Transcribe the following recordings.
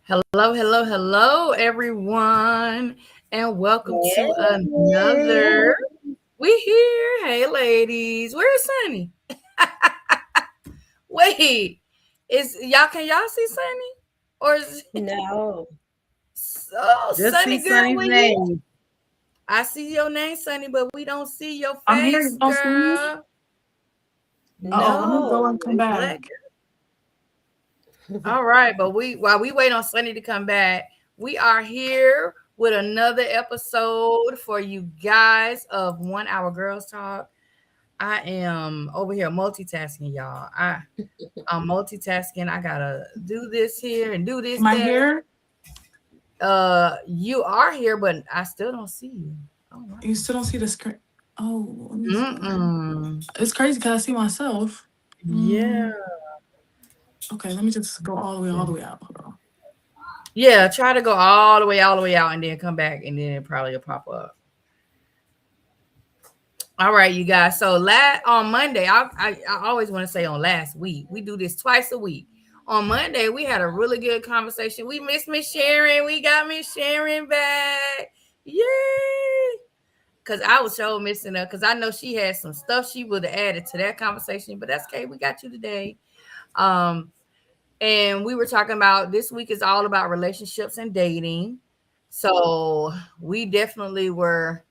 Hello, everyone, and welcome to Hey. another. We here, hey, ladies. Where's Sunny? Wait, is y'all? Can y'all see Sunny? Or is No. Just see Sunny girl? Sonny's Where you? name. I see your name, Sunny, but we don't see your I'm here. face, You don't see me? girl. Let me go No. and come back. Black. All right, but while we wait on Sunny to come back, we are here with another episode for you guys of 1 Hour Girls Talk. I am over here multitasking, y'all. I'm multitasking. I gotta do this here and do this Am I there. here? You are here, but I still don't see you. Oh wow. You still don't see the screen. Oh, let me see. Mm-mm. It's crazy because I see myself. Yeah. Okay, let me just go all the way out. Hold on. Yeah, try to go all the way out, and then come back, and then it probably will pop up. All right, you guys. So on Monday, I always want to say on last week. We do this twice a week. On Monday, we had a really good conversation. We missed Miss Sharon. We got Miss Sharon back. Yay! Because I was so missing her. Because I know she had some stuff she would have added to that conversation. But that's okay. We got you today. Um, and we were talking about this week is all about relationships and dating. So we definitely were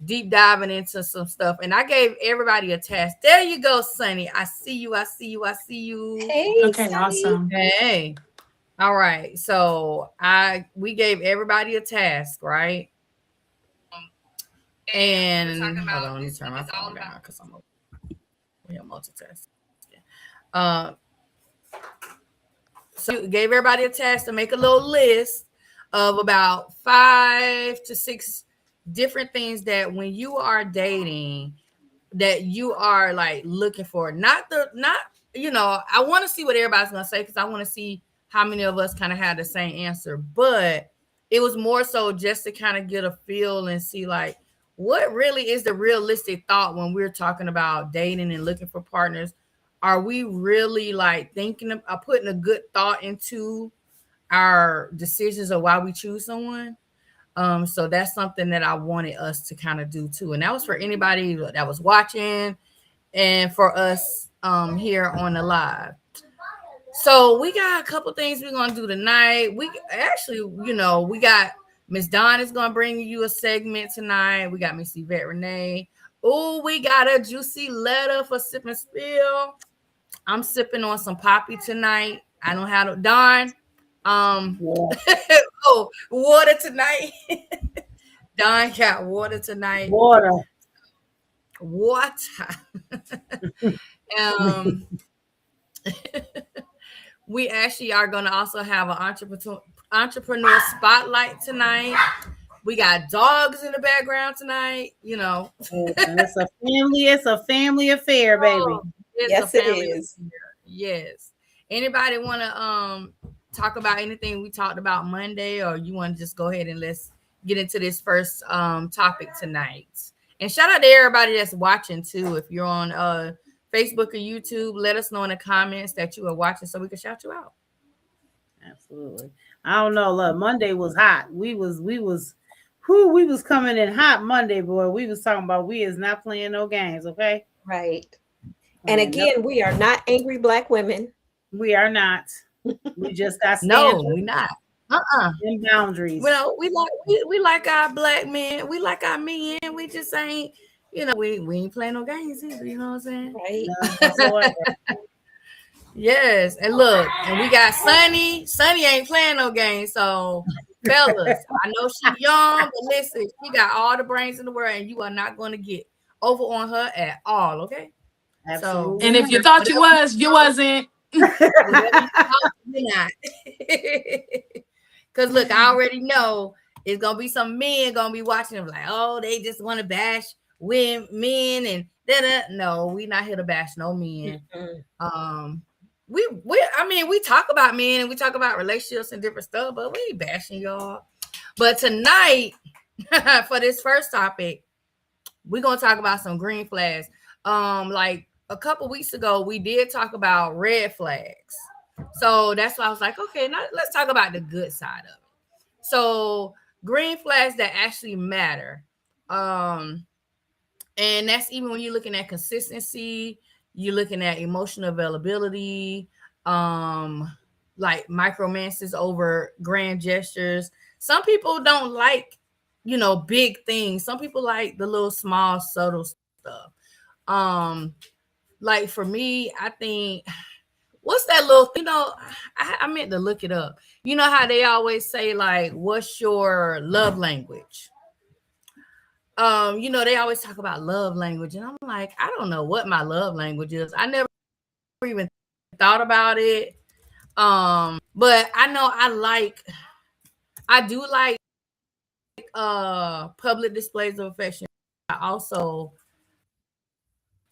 deep diving into some stuff. And I gave everybody a task. There you go, Sunny. I see you. I see you. I see you. Hey, Okay, Sunny. awesome. Hey. All right. So we gave everybody a task, right? And hold on, let me turn my phone down because I'm we are multitasking. Uh, so we gave everybody a task to make a little list of about 5 to 6 different things that when you are dating that you are like looking for. Not I want to see what everybody's gonna say because I want to see how many of us kind of had the same answer. But it was more so just to kind of get a feel and see like what really is the realistic thought when we're talking about dating and looking for partners. Are we really like thinking of putting a good thought into our decisions of why we choose someone? So that's something that I wanted us to kind of do too. And that was for anybody that was watching and for us here on the live. So we got a couple things we're gonna do tonight. We actually, we got Miss Dawn is gonna bring you a segment tonight. We got Miss Yvette Renee. Oh, we got a juicy letter for Sip and Spill. I'm sipping on some poppy tonight. I don't have Dawn. Yeah. Oh, water tonight. Don got water tonight. Water. Water. um, we actually are going to also have an entrepreneur spotlight tonight. We got dogs in the background tonight. Listen, it's a family affair, baby. It's a Yes, it family is. affair. Yes. Anybody want to talk about anything we talked about Monday, or you want to just go ahead and let's get into this first topic tonight? And shout out to everybody that's watching too. If you're on Facebook or YouTube, let us know in the comments that you are watching so we can shout you out. Absolutely. I don't know. Look, Monday was hot. We was coming in hot Monday, boy. We was talking about we is not playing no games, okay? Right. And And no, again, we are not angry Black women. we are not. We just got No, standards we're not. Uh-uh. and boundaries. Well, we like our black men. We like our men. We just ain't, we ain't playing no games either. You know what I'm Right. None whatsoever. Yes, and look, and we got Sunny. Sunny ain't playing no games. So, fellas, I know she young, but listen, she got all the brains in the world, and you are not going to get over on her at all. Okay, so Absolutely And if not. you thought you whatever, was, you wasn't. whatever you thought, you're not. Because look, I already know it's gonna be some men gonna be watching them like, oh, they just want to bash men and da. No, we not here to bash no men. Mm-mm. Um, I mean, we talk about men and we talk about relationships and different stuff, but we ain't bashing y'all. But tonight, for this first topic, we're gonna talk about some green flags. Like a couple weeks ago, we did talk about red flags. So that's why I was like, okay, now let's talk about the good side of it. So green flags that actually matter. And that's even when you're looking at consistency, you're looking at emotional availability, like micromances over grand gestures. Some people don't like, big things. Some people like the little small, subtle stuff. Um, like for me, I think what's that little, I meant to look it up. You know how they always say, like, what's your love language? They always talk about love language, and I'm like, I don't know what my love language is. I never even thought about it. But I know I do like public displays of affection. I also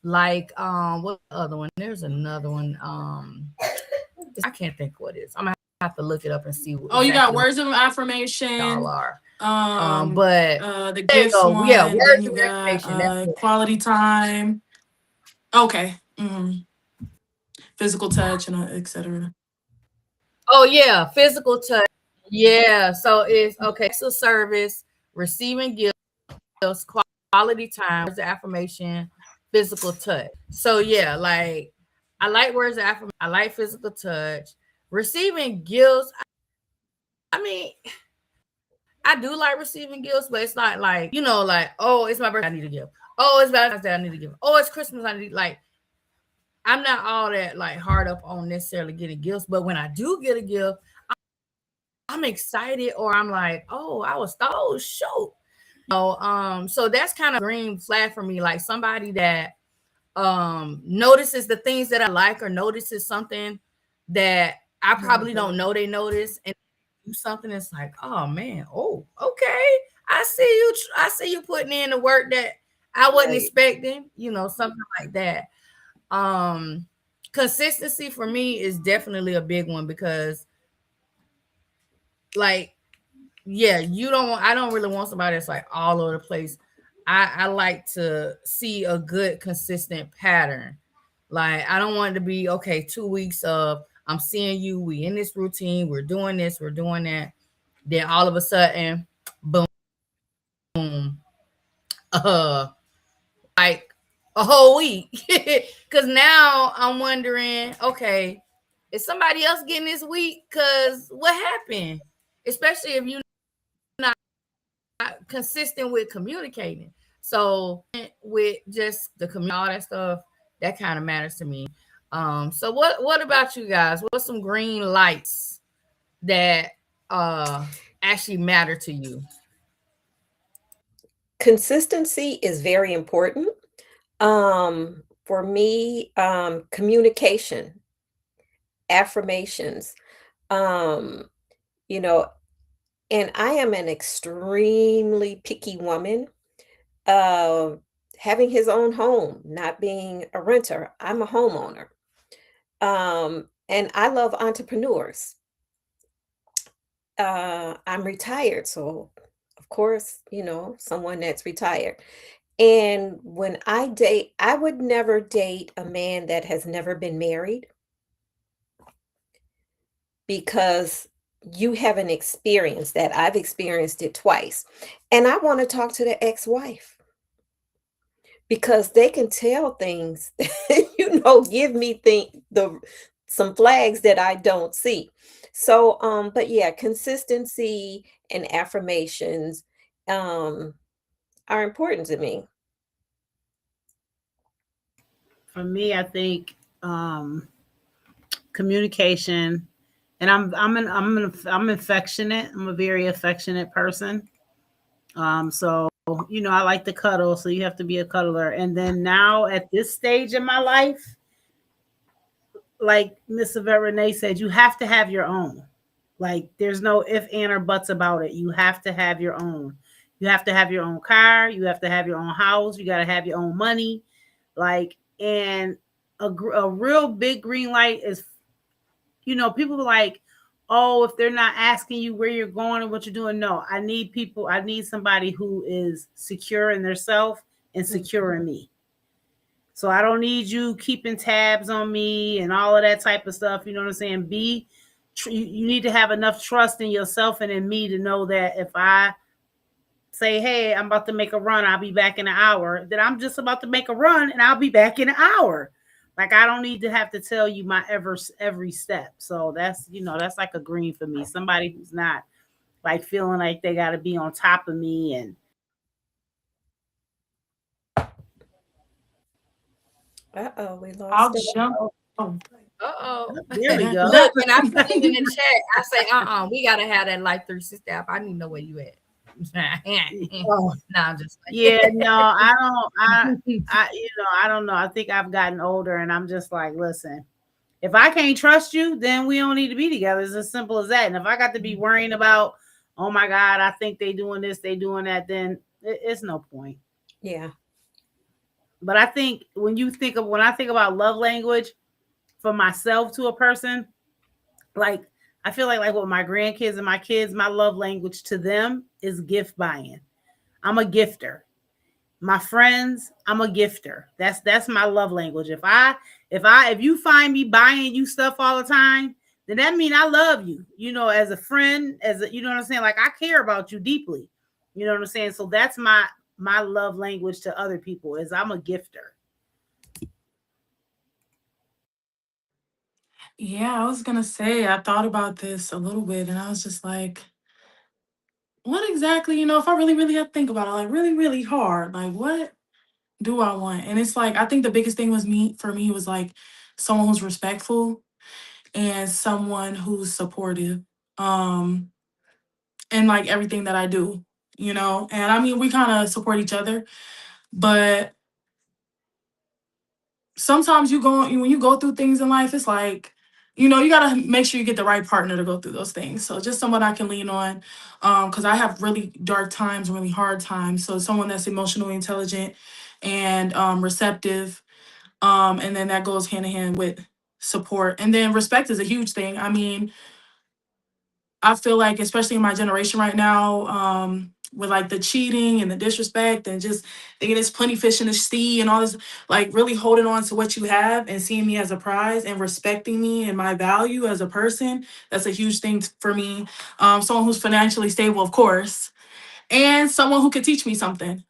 like what other one? There's another one. I can't think what it is. I'm gonna have to look it up and see what Oh, you got exactly words of affirmation. y'all are. But there the you gifts go. one. Yeah, Then words you of got affirmation. That's it. quality time. Okay. Physical touch and etc. Oh yeah, physical touch. Yeah, so it's okay. So service, receiving gifts, quality time, words of affirmation, physical touch. So yeah, like I like words of affirmation. I like physical touch. Receiving gifts. I mean, I do like receiving gifts, but it's not like, like, oh, it's my birthday, I need a gift. Oh, it's Valentine's Day, I need a gift. Oh, it's Christmas, I need, like, I'm not all that like hard up on necessarily getting gifts, but when I do get a gift, I'm excited, or I'm like, oh, I was shoot. So that's kind of green flag for me, like somebody that notices the things that I like, or notices something that I probably don't know they notice, and do something that's like, oh man, oh, okay. I see you putting in the work that I wasn't expecting, something like that. Consistency for me is definitely a big one, because like, yeah, I don't really want somebody that's like all over the place. I like to see a good consistent pattern. Like, I don't want it to be, okay, 2 weeks of I'm seeing you, we in this routine, we're doing this, we're doing that. Then all of a sudden, boom, like a whole week. Cause now I'm wondering, okay, is somebody else getting this week? Cause what happened? Especially if you're not consistent with communicating. So with just the community, all that stuff, that kind of matters to me. So what about you guys? What's some green lights that actually matter to you? Consistency is very important. For me, communication, affirmations, um, you know, and I am an extremely picky woman. Uh, Having his own home, not being a renter, I'm a homeowner. And I love entrepreneurs. I'm retired, so of course, someone that's retired. And when I date, I would never date a man that has never been married, because you haven't experienced that. I've experienced it twice. And I want to talk to the ex-wife, because they can tell things, give me some flags that I don't see. So, but yeah, consistency and affirmations are important to me. For me, I think communication, and I'm affectionate. I'm a very affectionate person. So I like to cuddle, so you have to be a cuddler. And then now at this stage in my life, like Miss Yvette Renee said, you have to have your own. Like, there's no if, and, or buts about it. You have to have your own. You have to have your own car. You have to have your own house. You got to have your own money. Like, and a real big green light is, people are like, oh, if they're not asking you where you're going and what you're doing. No, I need somebody who is secure in their self and secure in me. So I don't need you keeping tabs on me and all of that type of stuff. You know what I'm saying? You need to have enough trust in yourself and in me to know that if I say, hey, I'm about to make a run, I'll be back in an hour, then I'm just about to make a run and I'll be back in an hour. Like, I don't need to have to tell you my every step. So that's, that's like a green for me. Somebody who's not like feeling like they got to be on top of me. And we I'll lost it. jump. Oh, there we go. Look, when I put it in the chat, I say, we gotta have that Life 360 app. I need to know where you at. No, I'm just like, Yeah, no, I don't know. I think I've gotten older and I'm just like, listen, if I can't trust you, then we don't need to be together. It's as simple as that. And if I got to be worrying about, oh my God, I think they doing this, they doing that, then it's no point. Yeah. But I think when I think about love language for myself to a person, like I feel like with my grandkids and my kids, my love language to them is gift buying. I'm a gifter. My friends, I'm a gifter. That's my love language. If you find me buying you stuff all the time, then that means I love you, as a friend, you know what I'm saying? Like, I care about you deeply. You know what I'm saying? So that's my love language to other people is I'm a gifter. yeah, I was gonna say, I thought about this a little bit and I was just like, what exactly, if I really, really had to think about it, like really, really hard, like what do I want? And it's like, I think the biggest thing for me was like someone who's respectful and someone who's supportive. And like everything that I do, And I mean, we kind of support each other, but sometimes when you go through things in life, it's like, you gotta make sure you get the right partner to go through those things. So just someone I can lean on, because I have really dark times, really hard times. So someone that's emotionally intelligent and receptive, and then that goes hand in hand with support. And then respect is a huge thing. I mean, I feel like, especially in my generation right now, with like the cheating and the disrespect and just thinking there's plenty fish in the sea and all this, like really holding on to what you have and seeing me as a prize and respecting me and my value as a person, that's a huge thing for me. Someone who's financially stable, of course, and someone who could teach me something.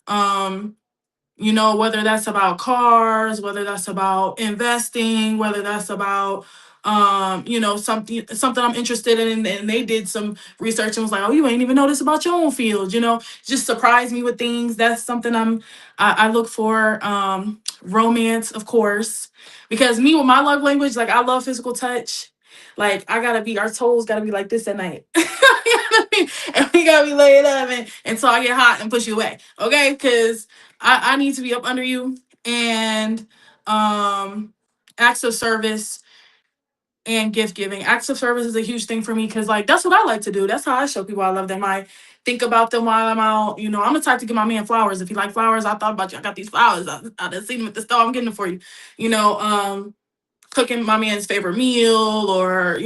Whether that's about cars, whether that's about investing, whether that's about something I'm interested in, and they did some research and was like, oh, you ain't even know this about your own field, just surprise me with things. That's something I look for. Romance, of course, because me with my love language, like I love physical touch. Like our toes gotta be like this at night. And we gotta be laid up until I get hot and push you away. Okay, because I need to be up under you. And acts of service and gift giving. Acts of service is a huge thing for me because like that's what I like to do. That's how I show people I love them. I think about them while I'm out. I'm the type to give my man flowers. If you like flowers, I thought about you. I got these flowers. I done seen them at the store. I'm getting them for you. Cooking my man's favorite meal, or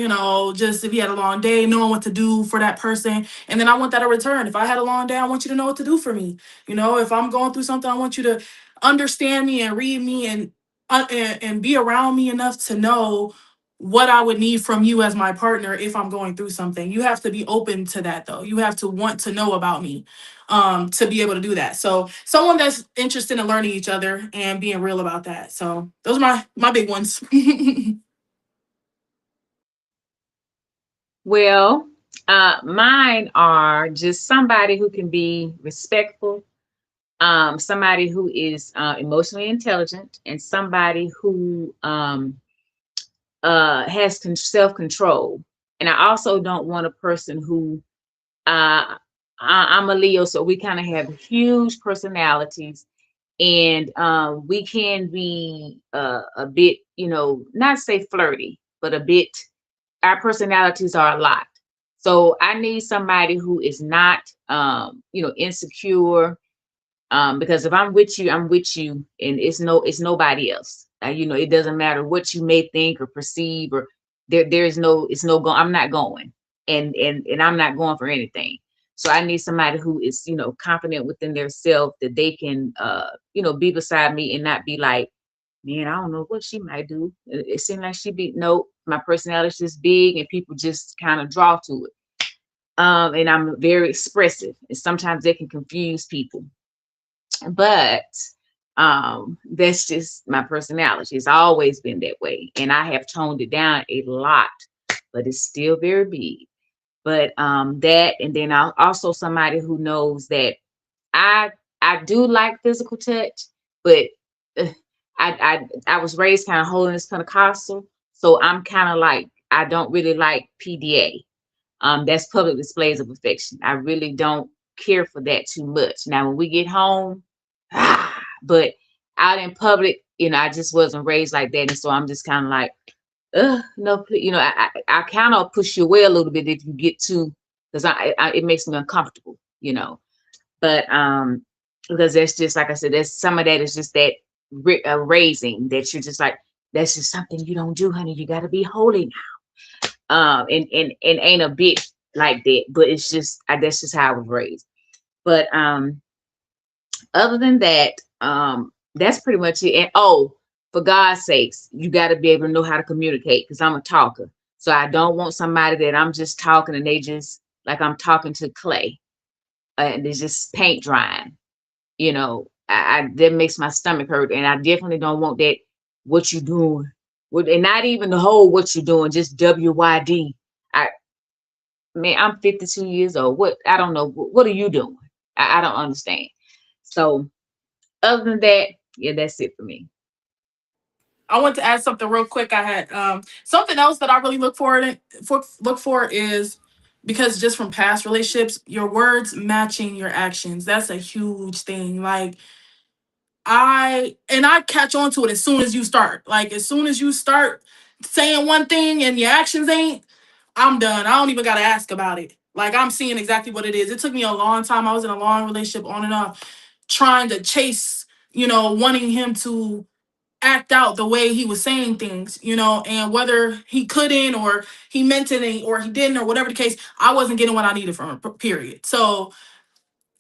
just if he had a long day, knowing what to do for that person. And then I want that in return. If I had a long day, I want you to know what to do for me. If I'm going through something, I want you to understand me and read me and be around me enough to know what I would need from you as my partner if I'm going through something. You have to be open to that, though. You have to want to know about me to be able to do that. So someone that's interested in learning each other and being real about that. So those are my big ones. Well, mine are just somebody who can be respectful, somebody who is emotionally intelligent, and somebody who has self-control. And I also don't want a person who I'm a Leo, so we kind of have huge personalities, and we can be a bit, not say flirty, but a bit. Our personalities are a lot. So I need somebody who is not, insecure. Because if I'm with you, and it's nobody else. It doesn't matter what you may think or perceive, or I'm not going, and I'm not going for anything. So I need somebody who is, confident within their self, that they can, be beside me and not be like, man, I don't know what she might do. It seemed like no, my personality is just big and people just kind of draw to it. And I'm very expressive, and sometimes they can confuse people. But that's just my personality. It's always been that way. And I have toned it down a lot, but it's still very big. But that, and then I'm also somebody who knows that I do like physical touch, but I was raised kind of holiness Pentecostal, so I'm kind of like, I don't really like PDA. That's public displays of affection. I really don't care for that too much. Now, when we get home, but out in public, I just wasn't raised like that, and so I'm just kind of like, no, I kind of push you away a little bit if you get too, because it makes me uncomfortable, But because that's just, like I said, there's some of that is just that raising that you're just like, that's just something you don't do, honey. You got to be holy now. And ain't a bit like that, but it's just that's just how I was raised. But other than that, that's pretty much it. And for God's sakes, you got to be able to know how to communicate, because I'm a talker. So I don't want somebody that I'm just talking and they just like I'm talking to clay and there's just paint drying. That makes my stomach hurt, and I definitely don't want that. What you doing? And not even the whole what you doing, just WYD. I'm 52 years old. What? I don't know. What are you doing? I don't understand. So other than that, yeah, that's it for me. I want to add something real quick. I had something else that I really look for is, because just from past relationships, your words matching your actions. That's a huge thing. Like I catch on to it as soon as you start. Like as soon as you start saying one thing and your actions ain't, I'm done. I don't even gotta ask about it. Like I'm seeing exactly what it is. It took me a long time. I was in a long relationship on and off, trying to chase, wanting him to act out the way he was saying things, and whether he couldn't or he meant it or he didn't or whatever the case, I wasn't getting what I needed from him, period. So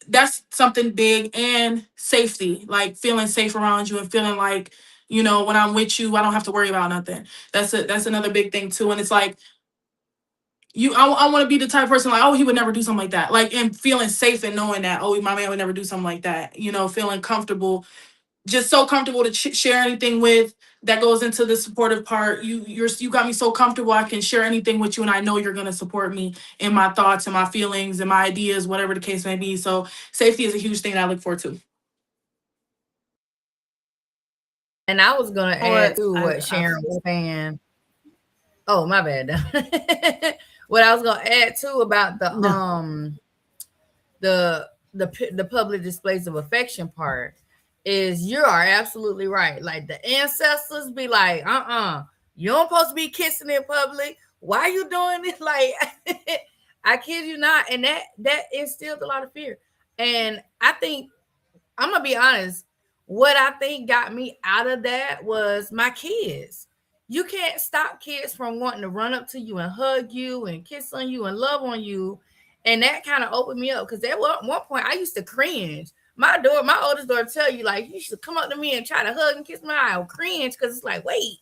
that's something big. And safety, like feeling safe around you and feeling like, when I'm with you, I don't have to worry about nothing. That's another big thing too. And it's like, I want to be the type of person like, oh, he would never do something like that. Like, and feeling safe and knowing that, oh, my man would never do something like that. Feeling comfortable, just so comfortable to share anything with. That goes into the supportive part. You got me so comfortable I can share anything with you, and I know you're gonna support me in my thoughts and my feelings and my ideas, whatever the case may be. So safety is a huge thing that I look forward to. And I was gonna add to what Sharon was saying. Oh, my bad. What I was gonna add too about the public displays of affection part is, you are absolutely right. Like the ancestors be like, you don't supposed to be kissing in public. Why are you doing it? Like, I kid you not. And that instilled a lot of fear. And I think, I'm gonna be honest, what I think got me out of that was my kids. You can't stop kids from wanting to run up to you and hug you and kiss on you and love on you. And that kind of opened me up, because at one point I used to cringe. My oldest daughter tell you, like, you should come up to me and try to hug and kiss me. I'll cringe, because it's like, wait,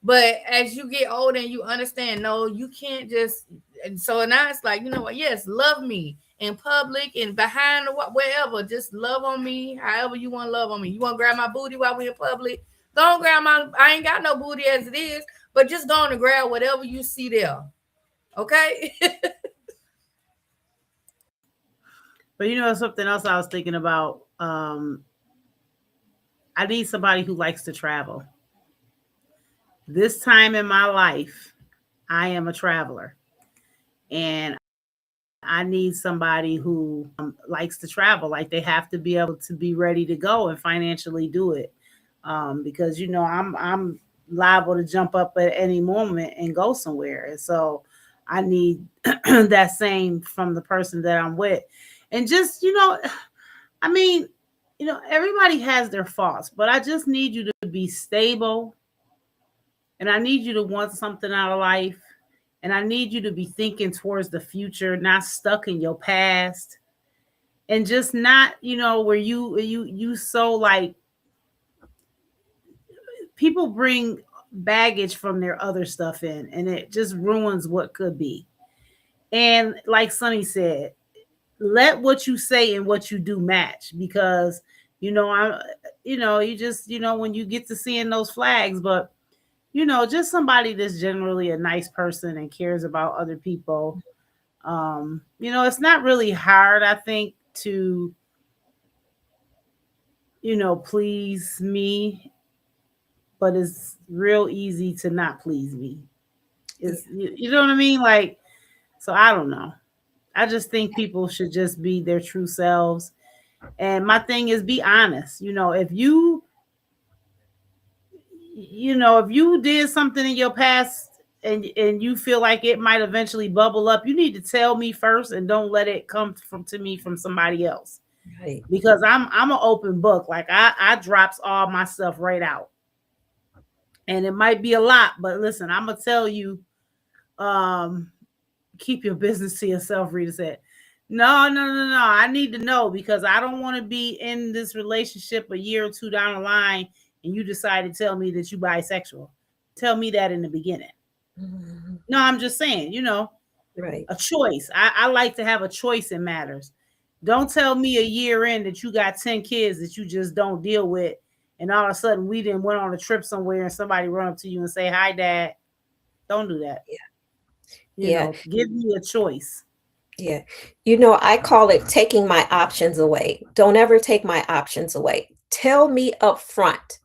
but as you get older and you understand, no, you can't just. And so now it's like, you know what? Yes, love me in public and behind wherever. Just love on me however you want to love on me. You want to grab my booty while we're in public? Don't grab I ain't got no booty as it is, but just go on and grab whatever you see there. Okay? But something else I was thinking about, I need somebody who likes to travel. This time in my life, I am a traveler, and I need somebody who likes to travel. Like, they have to be able to be ready to go and financially do it. Because I'm liable to jump up at any moment and go somewhere. And so I need that same from the person that I'm with. And just, everybody has their faults, but I just need you to be stable. And I need you to want something out of life. And I need you to be thinking towards the future, not stuck in your past. And just not, where you so like people bring baggage from their other stuff in, and it just ruins what could be. And like Sonny said, let what you say and what you do match, because I'm you just when you get to seeing those flags. But just somebody that's generally a nice person and cares about other people. It's not really hard, I think, to please me, but it's real easy to not please me. You know what I mean? Like, so I don't know. I just think people should just be their true selves. And my thing is, be honest. If you did something in your past and you feel like it might eventually bubble up, you need to tell me first, and don't let it come to me from somebody else. Right. Because I'm an open book. Like, I drops all my stuff right out. And it might be a lot, but listen, I'm gonna tell you, keep your business to yourself, Rita said. No. I need to know, because I don't want to be in this relationship a year or two down the line and you decide to tell me that you bisexual. Tell me that in the beginning. Mhm. No, I'm just saying, Right. a choice. I like to have a choice in matters. Don't tell me a year in that you got 10 kids that you just don't deal with, and all of a sudden we didn't went on a trip somewhere and somebody run up to you and say, "Hi, Dad." Don't do that. Yeah. Give me a choice. Yeah. I call it taking my options away. Don't ever take my options away. Tell me up front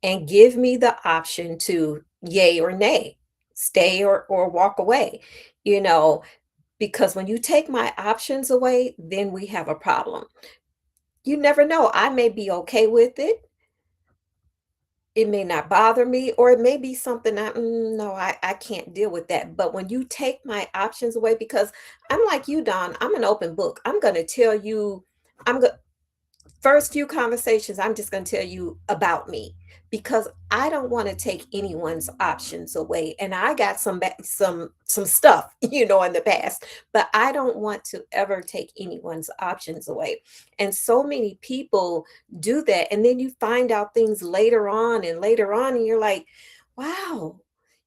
and give me the option to yay or nay, stay or walk away, because when you take my options away, then we have a problem. You never know. I may be okay with it. It may not bother me, or it may be something no, I can't deal with that. But when you take my options away, because I'm like you, Don, I'm an open book. I'm going to tell you, first few conversations, I'm just going to tell you about me, because I don't want to take anyone's options away. And I got some stuff, in the past, but I don't want to ever take anyone's options away. And so many people do that. And then you find out things later on, and you're like, wow,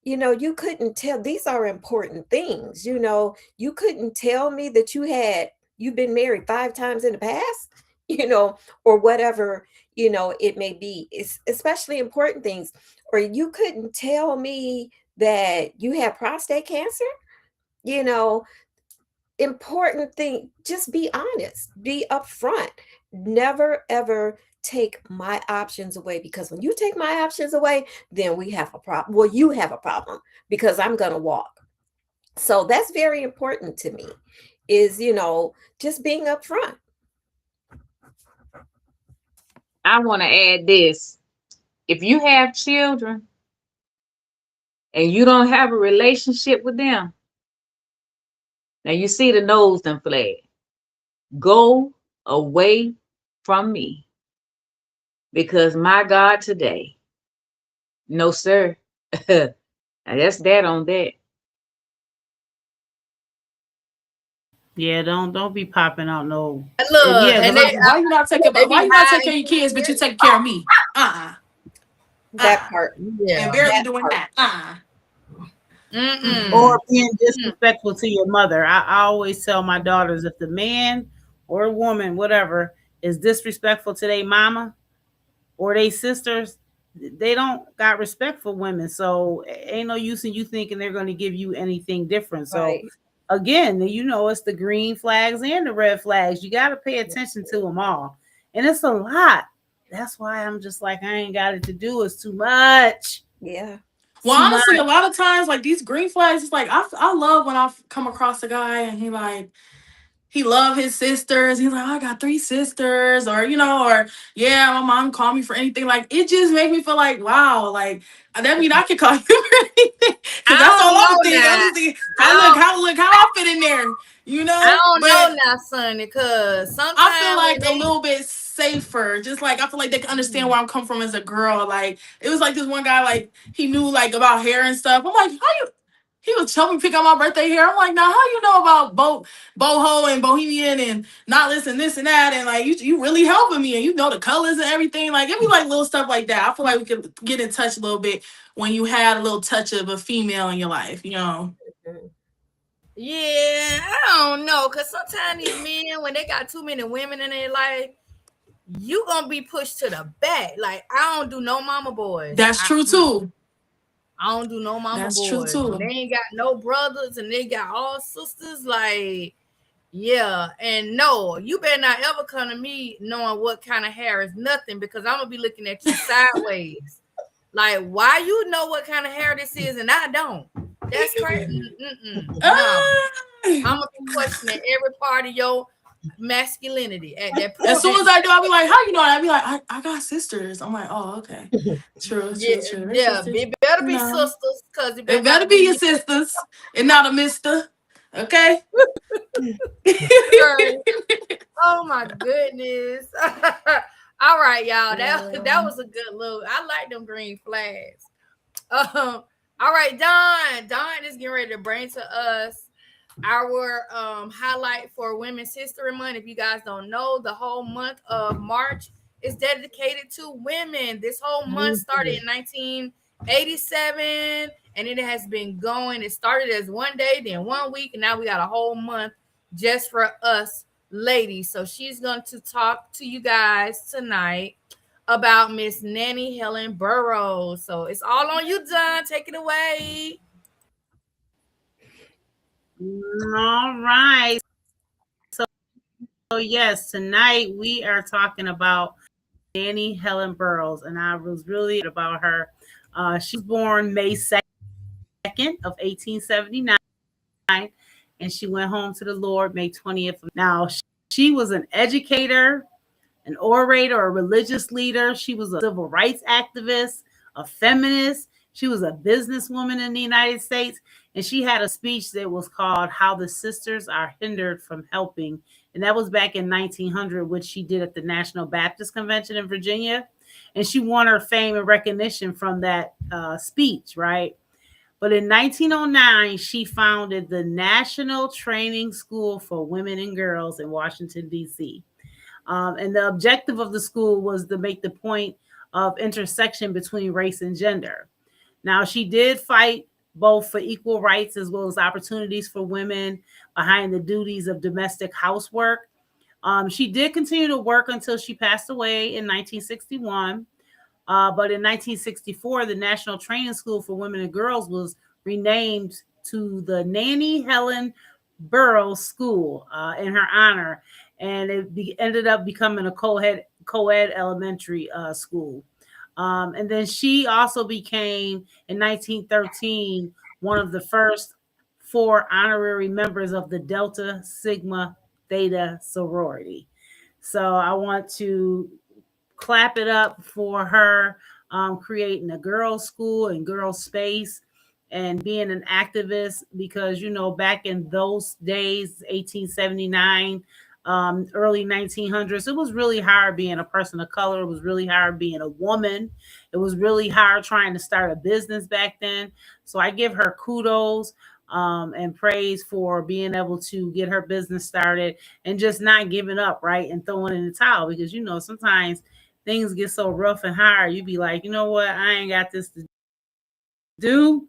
you couldn't tell. These are important things. You couldn't tell me that you've been married 5 times in the past, or whatever, it may be. It's especially important things. Or you couldn't tell me that you have prostate cancer, important thing. Just be honest, be upfront. Never, ever take my options away, because when you take my options away, then we have a problem. Well, you have a problem, because I'm going to walk. So that's very important to me, is, just being upfront. I want to add this. If you have children and you don't have a relationship with them, now you see the nose done flag. Go away from me, because my God, today, no sir. That's that on that. Yeah, don't be popping out no. Look, Yeah, and 'cause they, Why you not taking they be why you not taking hiding care of your kids, but you taking care of me? That part. yeah. And barely That doing part. that. or being disrespectful to your mother. I always tell my daughters, if the man or a woman, whatever, is disrespectful to their mama or they sisters, they don't got respect for women. So ain't no use in you thinking they're going to give you anything different. So Right. again, it's the green flags and the red flags. You got to pay attention to them all. And it's a lot. That's why I'm just like, I ain't got it to do. It's too much. Yeah. Well, Too honestly, much. a lot of times, like these green flags, it's like I love when I come across a guy and he love his sisters. He's like, I got 3 sisters, or or yeah, my mom called me for anything. Like, it just makes me feel like, wow, like that mean I can call you for anything, because that's all I'm thinking. I'm just thinking, how I fit in there, I don't But know now, son, because sometimes I feel when like a little bit safer. Just like I feel like they can understand where I'm coming from as a girl. Like, it was like this one guy, like he knew like about hair and stuff. I'm like, how you? He was helping me pick out my birthday hair. I'm like, now how you know about boho and bohemian and not listen this and that, and like you really helping me, and you know the colors and everything. Like it'd be like little stuff like that. I feel like we could get in touch a little bit when you had a little touch of a female in your life, you know. Yeah, I don't know, because sometimes these men, when they got too many women in their life, you gonna be pushed to the back. Like, I don't do no mama boys. That's true too. I don't do no mama That's boys. true too. When they ain't got no brothers and they got all sisters, like, yeah. And no, you better not ever come to me knowing what kind of hair is nothing, because I'm gonna be looking at you sideways. Like, why you know what kind of hair this is and I don't? That's crazy. No. I'm gonna be questioning every part of your masculinity at that point. As soon as I do, I'll be like, how you know that? I'll be like, I got sisters. I'm like, oh, okay. True. Yeah, it better be sisters, because it better be your sisters and not a mister. Okay. Oh my goodness. All right, y'all. That was a good look. I like them green flags. All right, Dawn is getting ready to bring to us our highlight for Women's History Month. If you guys don't know, the whole month of March is dedicated to women. This whole month started in 1987, and it has been going. It started as one day, then 1 week, and now we got a whole month just for us ladies. So she's going to talk to you guys tonight about Miss Nannie Helen Burroughs. So it's all on you, John. Take it away. All right. So yes, tonight we are talking about Nannie Helen Burroughs, and I was really about her. She's born May 2nd of 1879, and she went home to the Lord May 20th. Now, she was an educator, an orator, a religious leader. She was a civil rights activist, a feminist. She was a businesswoman in the United States. And she had a speech that was called How the Sisters Are Hindered from Helping. And that was back in 1900, which she did at the National Baptist Convention in Virginia. And she won her fame and recognition from that speech, right? But in 1909, she founded the National Training School for Women and Girls in Washington, D.C. And the objective of the school was to make the point of intersection between race and gender. Now, she did fight both for equal rights as well as opportunities for women behind the duties of domestic housework. She did continue to work until she passed away in 1961. But in 1964, the National Training School for Women and Girls was renamed to the Nannie Helen Burroughs School in her honor. And it ended up becoming a co-ed elementary school. And then she also became, in 1913, one of the first 4 honorary members of the Delta Sigma Theta sorority. So I want to clap it up for her creating a girls' school and girls' space and being an activist, because, you know, back in those days, 1879, early 1900s, it was really hard being a person of color. It was really hard being a woman. It was really hard trying to start a business back then. So I give her kudos and praise for being able to get her business started and just not giving up, right? And throwing in the towel, because, you know, sometimes things get so rough and hard. You be like, you know what? I ain't got this to do,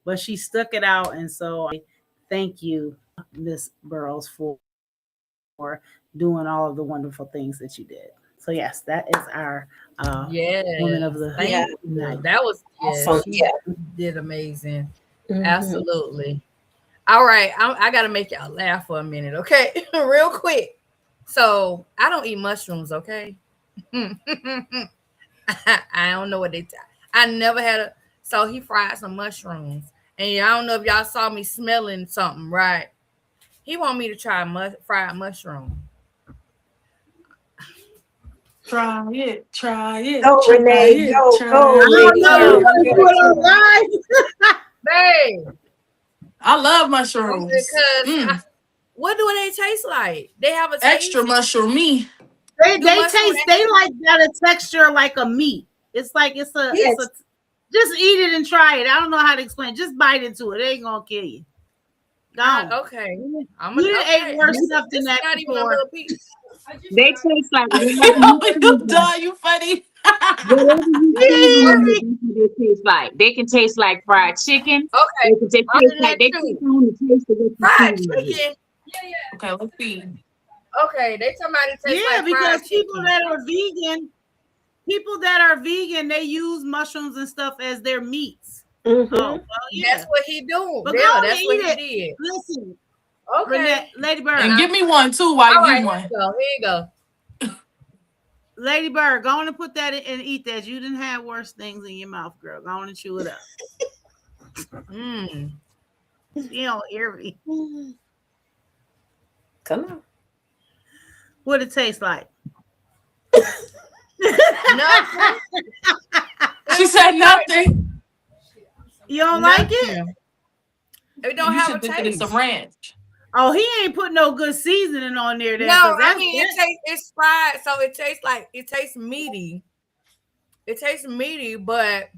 but she stuck it out. And so I thank you, Miss Burroughs, for doing all of the wonderful things that you did. So yes, that is our woman of the night. That was awesome. She did amazing. Absolutely. All right, I gotta make y'all laugh for a minute, okay? Real quick. So I don't eat mushrooms, okay? I don't know what they I never had a so he fried some mushrooms, and I don't know if y'all saw me smelling something, right? He want me to try fried mushroom. Try it. Oh, Renee, Babe, I love mushrooms. Because what do they taste like? They have a extra mushroomy. They taste. They like got a texture like a meat. It's like it's a Just eat it and try it. I don't know how to explain. Just bite into it. It ain't gonna kill you. Gone. Okay. You didn't ate worse stuff than that not even a before. little piece. They taste like You done, you funny. whatever you You didn't hear feed me. them, that's what they taste like. They can taste like fried chicken. Okay. They Other taste than like that they too. take on the taste of what you Fried feed them. chicken. Okay, let's see. Okay, they talking about it tastes Yeah, like because fried people chicken. that are vegan, they use mushrooms and stuff as their meats. Mm-hmm. Oh, well, yeah. That's what he doing. But Yeah, go on that's and what eat he it. did. Listen, Okay. Renee, Lady Bird. And give me one too while All you right, eat here one. you go. Here you go. Lady Bird, go on and put that in and eat that. You didn't have worse things in your mouth, girl. Go on and chew it up. Mm. You don't hear me. Come on. What it tastes like? Nothing. She said nothing. You don't like it? Nothing. It don't You have a should think that taste. it's a ranch. Oh, he ain't put no good seasoning on there. Then, No, 'cause I mean it's fried, so it tastes meaty. It tastes meaty, but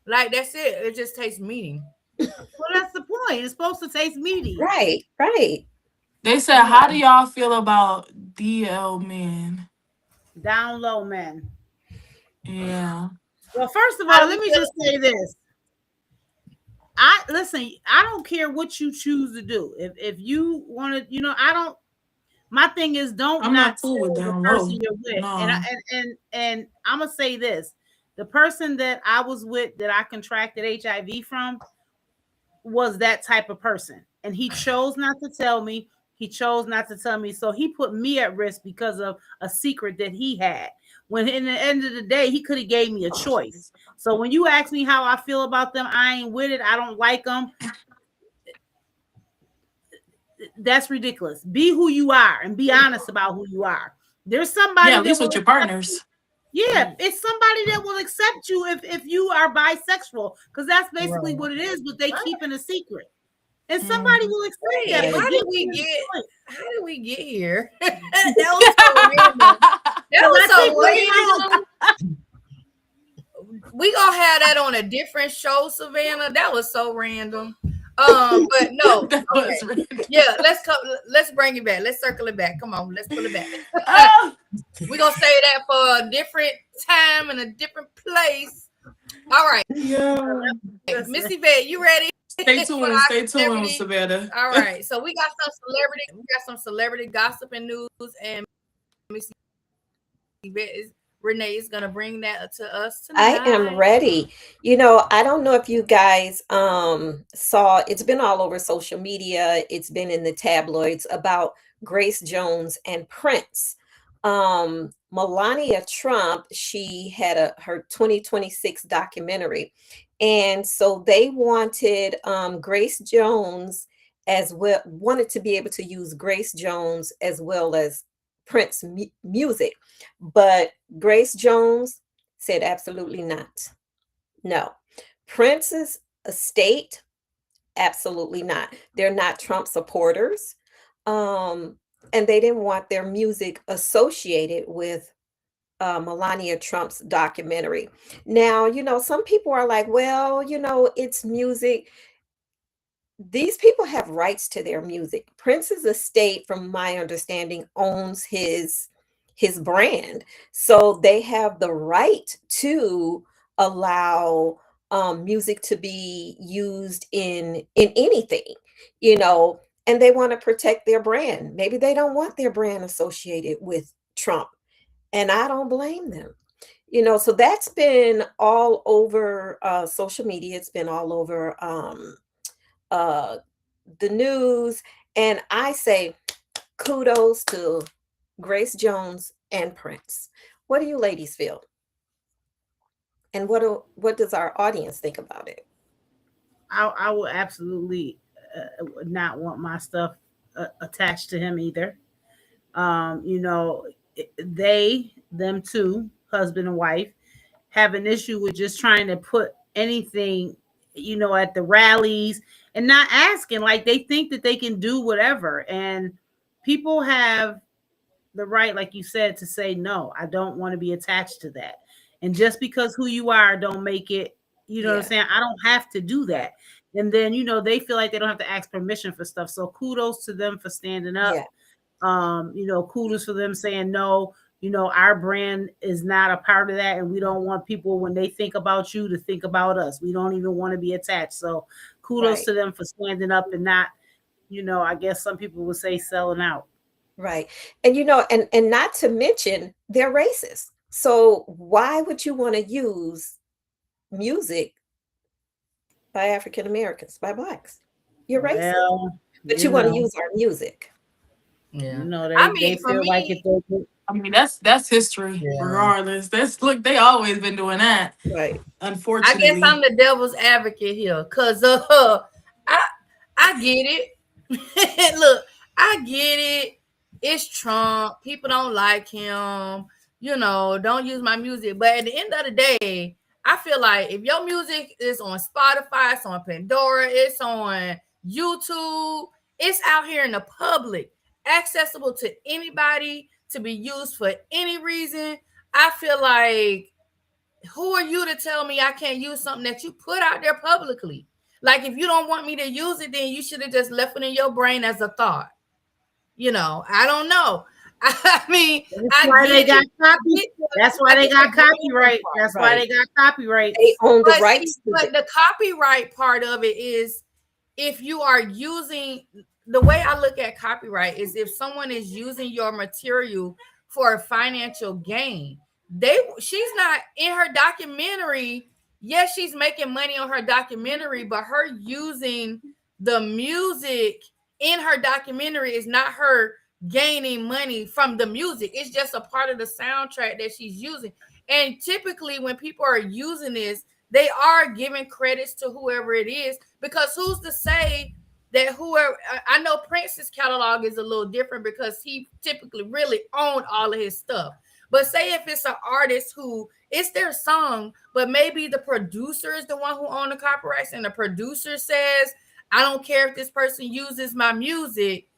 like that's it. It just tastes meaty. well, that's the point. It's supposed to taste meaty. Right, right. They said, how do y'all feel about DL men? Down low, man. Yeah. Well, first of How all, do let you me feel- just say this. I don't care what you choose to do. If you want to, I don't. My thing is, don't I'm not tell cool with the down person low. you're with. No. And I'm gonna say this: the person that I was with that I contracted HIV from was that type of person, and he chose not to tell me. He chose not to tell me, so he put me at risk because of a secret that he had. When in the end of the day, he could have gave me a choice. So when you ask me how I feel about them, I ain't with it. I don't like them. That's ridiculous. Be who you are and be honest about who you are. There's somebody Yeah, at that least will with your accept partners. you. Yeah, it's somebody that will accept you if you are bisexual, because that's basically what it is. But they keep it a secret, and somebody will accept that. Wait, But how give did we me a get? choice. How did we get here? That was so random. That was so random. We gonna have that on a different show, Savannah. That was so random. But no, That was random. yeah. Let's bring it back. Let's circle it back. Come on, let's pull it back. Oh, We're gonna say that for a different time and a different place. All right, yeah. Missy Vet, you ready? Stay For tuned. our Stay tuned, celebrity? Savannah. All right, so we got some celebrity gossip and news, and Missy Vet Renee is gonna bring that to us tonight. I am ready. I don't know if you guys saw, it's been all over social media, it's been in the tabloids about Grace Jones and Prince. Melania Trump, she had her 2026 documentary, and so they wanted Grace Jones as well, wanted to be able to use Grace Jones as well as Prince music, but Grace Jones said absolutely not. No. Prince's estate, absolutely not. They're not Trump supporters. And they didn't want their music associated with Melania Trump's documentary. Now, some people are like, well, it's music. These people have rights to their music. Prince's estate, from my understanding, owns his brand, so they have the right to allow music to be used in anything, and they want to protect their brand. Maybe they don't want their brand associated with Trump, and I don't blame them. So that's been all over social media. It's been all over the news, and I say kudos to Grace Jones and Prince. What do you ladies feel? And what does our audience think about it? I will absolutely not want my stuff attached to him either. Them two, husband and wife, have an issue with just trying to put anything, at the rallies and not asking. Like, they think that they can do whatever, and people have the right, like you said, to say no. I don't want to be attached to that. And just because who you are don't make it You know what I'm Yeah. saying? I don't have to do that. And then, you know, they feel like they don't have to ask permission for stuff. So kudos to them for standing up. Yeah. You know, kudos for them saying no, you know, our brand is not a part of that. And we don't want people, when they think about you, to think about us. We don't even want to be attached. So kudos Right. to them for standing up and not, you know, I guess some people would say selling out. Right. And you know, and not to mention they're racist. So why would you want to use music by African Americans, by blacks? You're racist. Well, But you you want to know, use our music. Yeah. you know, I they mean, for feel like if me, they I mean, that's history, Yeah. regardless. That's look, they always been doing that. Right. I Unfortunately. guess I'm the devil's advocate here, cause I get it. Look, I get it. It's Trump. People don't like him. You know, don't use my music. But at the end of the day, I feel like if your music is on Spotify, it's on Pandora, it's on YouTube, it's out here in the public, accessible to anybody to be used for any reason. I feel like, who are you to tell me I can't use something that you put out there publicly? Like, if you don't want me to use it, then you should have just left it in your brain as a thought. You know, I don't know. I mean, That's why they got copy. That's why they got copyright. That's why they got copyright. They own the But, rights to but it. the copyright part of it is, if you are using, the way I look at copyright is if someone is using your material for a financial gain. She's not in her documentary. Yes, she's making money on her documentary, but her using the music in her documentary is not her gaining money from the music. It's just a part of the soundtrack that she's using. And typically when people are using this, they are giving credits to whoever it is, because who's to say that whoever, I know Prince's catalog is a little different because he typically really owned all of his stuff. But say if it's an artist who, it's their song, but maybe the producer is the one who owns the copyrights, and the producer says, I don't care if this person uses my music,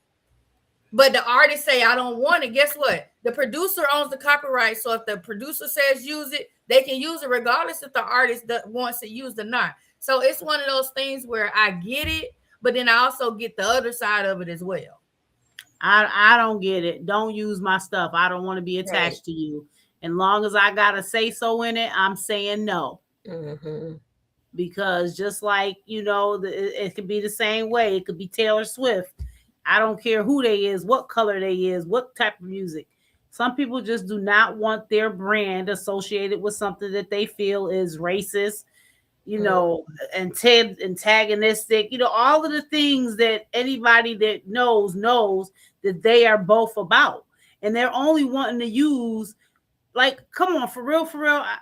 but the artist say, I don't want it. Guess what? The producer owns the copyright. So if the producer says use it, they can use it regardless if the artist wants it used or not. So it's one of those things where I get it, but then I also get the other side of it as well. I don't get it. Don't use my stuff. I don't want to be attached to you. And long as I got to say so in it, I'm saying no. Mm-hmm. Because just like, you know, it could be the same way. It could be Taylor Swift. I don't care who they is, what color they is, what type of music. Some people just do not want their brand associated with something that they feel is racist, you know, antagonistic, you know, all of the things that anybody that knows that they are both about. And they're only wanting to use, like, come on, for real,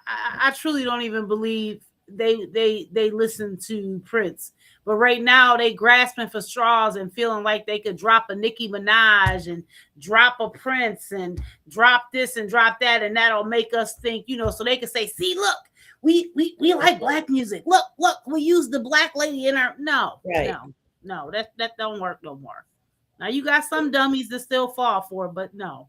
I truly don't even believe they listen to Prince. But right now they grasping for straws and feeling like they could drop a Nicki Minaj and drop a Prince and drop this and drop that, and that'll make us think, you know, so they can say, see, look, we like black music. Look, we use the black lady in our no, that don't work no more. Now you got some dummies that still fall for it, but no.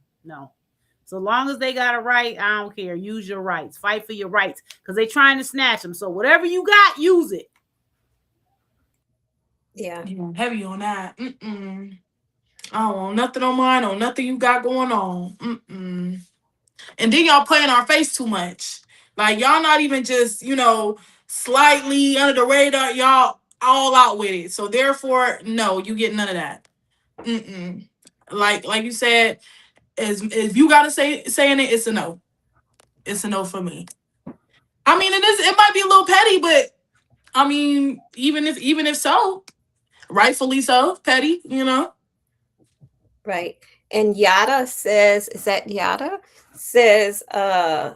So long as they got a right, I don't care. Use your rights. Fight for your rights, because they're trying to snatch them. So whatever you got, use it. Yeah. Heavy on that. I don't want nothing on mine, on nothing you got going on. And then y'all play in our face too much. Like, y'all not even just, you know, slightly under the radar. Y'all all out with it. So therefore, no, you get none of that. Like you said, if you gotta saying it, it's a no. It's a no for me. I mean, it might be a little petty, but I mean, even if so, rightfully so, petty, you know. Right. And Yada says, is that Yada? Says, I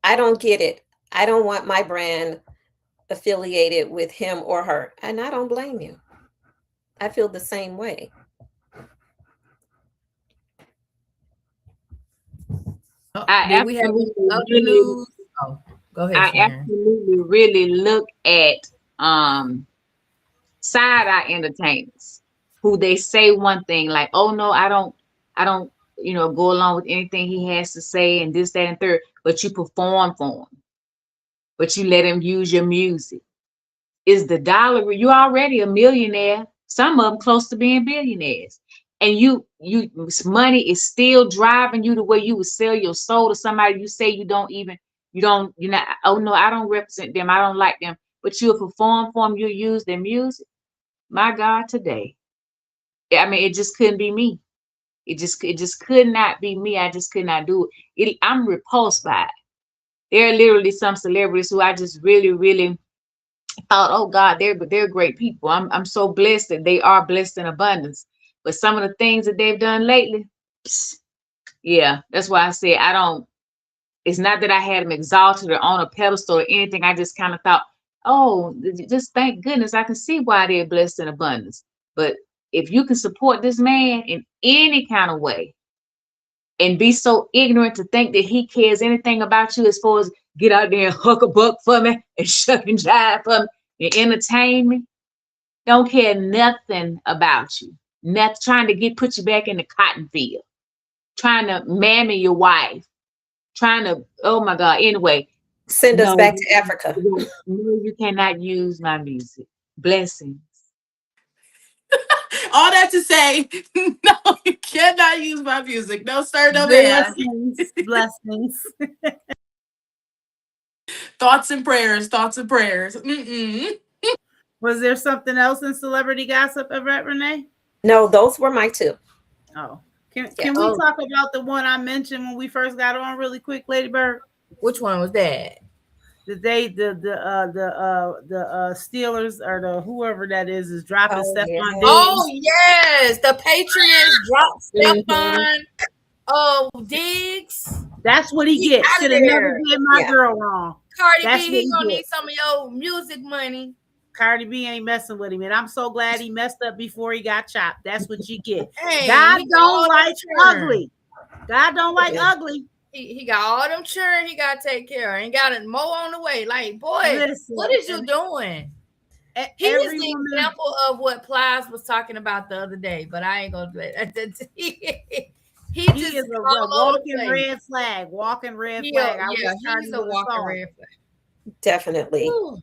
don't get it. I don't want my brand affiliated with him or her. And I don't blame you. I feel the same way. I absolutely go ahead, Sharon. absolutely really look at side eye entertainers who they say one thing like, oh no, I don't, you know, go along with anything he has to say and this, that, and third, but you perform for him. but you let him use your music. Is the dollar, you're already a millionaire, some of them close to being billionaires, and you money is still driving you to where you would sell your soul to somebody you say you're not, oh no, I don't represent them, I don't like them, but you'll perform for them, you'll use their music. My God, today, I mean, it just couldn't be me. It just could not be me. I just could not do it. I'm repulsed by it. There are literally some celebrities who I just really, really thought, oh God, they're great people. I'm so blessed that they are blessed in abundance. But some of the things that they've done lately, yeah, that's why I say I don't. It's not that I had them exalted or on a pedestal or anything. I just kind of thought, oh, just thank goodness I can see why they're blessed in abundance. But if you can support this man in any kind of way and be so ignorant to think that he cares anything about you as far as get out there and hook a buck for me and shuck and jive for me and entertain me, don't care nothing about you. Not trying to put you back in the cotton field, trying to mammy your wife, trying to, oh my God, anyway. Send us back to Africa. No, you cannot use my music. Blessings. All that to say, no, you cannot use my music. No, sir, no, ma'am. Blessings, blessings. Thoughts and prayers, thoughts and prayers. Mm-mm. Was there something else in celebrity gossip, Yvette Renee? No, those were my two. Oh, can we talk about the one I mentioned when we first got on really quick, Lady Bird? Which one was that? The Steelers or the whoever that is dropping Stephon Diggs. Oh yes, the Patriots dropped Stephon Diggs. That's what he gets. Should have never did my girl wrong. Cardi B, he gonna need some of your music money. Cardi B ain't messing with him, and I'm so glad he messed up before he got chopped. That's what you get. Hey, God don't like ugly. God don't like ugly. He got all them children he got to take care of and got a more on the way. Like, boy, what is you doing? He is the example of what Plies was talking about the other day, but I ain't gonna do it. He just is a walking red flag. Walking red flag. Yeah, he's a walking red flag. Definitely. Ooh.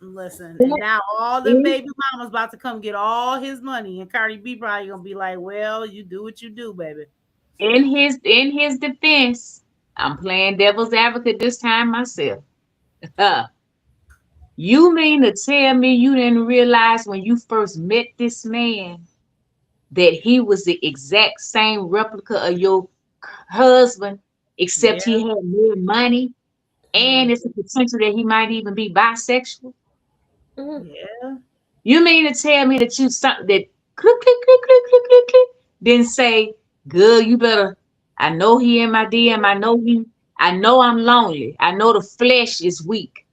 Listen, and now all the baby mamas about to come get all his money, and Cardi B probably gonna be like, "Well, you do what you do, baby." In his defense, I'm playing devil's advocate this time myself. You mean to tell me you didn't realize when you first met this man that he was the exact same replica of your husband, except he had more money, and it's a potential that he might even be bisexual? Yeah. You mean to tell me that you something that click, click, click, click, click, click, click, then say, good, you better, I know he in my DM, I know I'm lonely, I know the flesh is weak,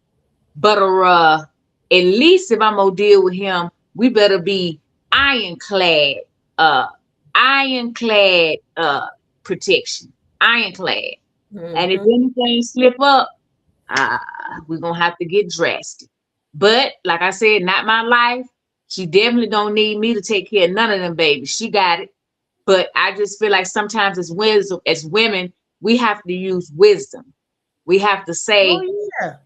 but at least if I'm gonna deal with him, we better be ironclad protection, ironclad. And if anything slip up, we're gonna have to get drastic. But like I said, not my life. She definitely don't need me to take care of none of them babies. She got it. But I just feel like sometimes as women, we have to use wisdom. We have to say, I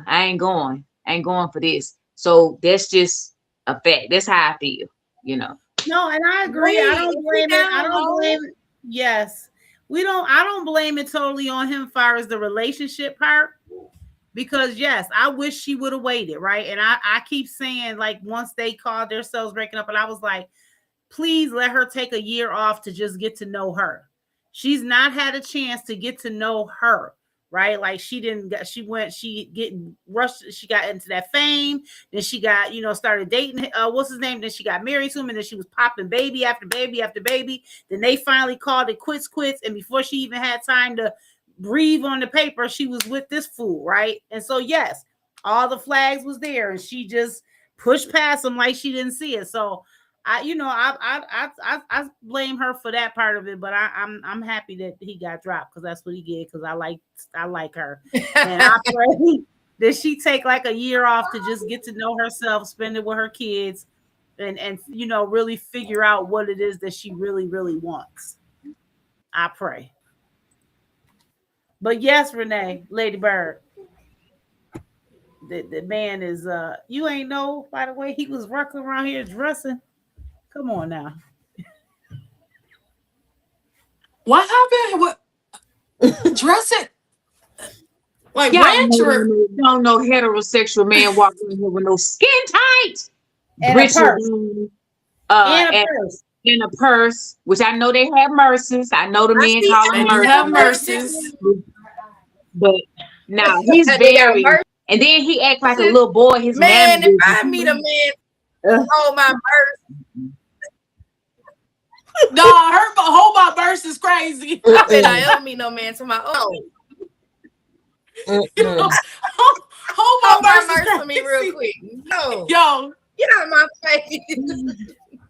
ain't going for this. So that's just a fact. That's how I feel, you know. No, and I agree. I don't blame it. I don't blame it. Yes. I don't blame it totally on him as far as the relationship part. Because yes, I wish she would have waited, right? And I keep saying, like, once they called themselves breaking up, and I was like, please let her take a year off to just get to know her. She's not had a chance to get to know her, right? Like she getting rushed. She got into that fame. Then she got, started dating, what's his name? Then she got married to him, and then she was popping baby after baby after baby. Then they finally called it quits. And before she even had time to breathe on the paper, she was with this fool, right? And so yes, all the flags was there, and she just pushed past him like she didn't see it. So I blame her for that part of it, but I'm happy that he got dropped because that's what he did. Because I like her, and I pray that she take like a year off to just get to know herself, spend it with her kids, and really figure out what it is that she really really wants. I pray. But yes, Renee, Lady Bird, the man is you ain't know, by the way, he was working around here dressing. Come on now. What happened? What dress it? Like Y'all ranch or don't know heterosexual man walking in here with no skin tight, And a britches purse. on, And a and purse. in a purse, which I know they have Merces. I know the I men see. call they them do have Merces. mercies. But now he's They got very, mercy. and then he act like a little boy. His Man, if mannerisms. I meet a man, hold my purse, Nah, her hold my verse is crazy. I bet I ever meet no man to my Mm-mm. Hold hold my my verse is merch for me real crazy. quick. No, Yo, get out of my face.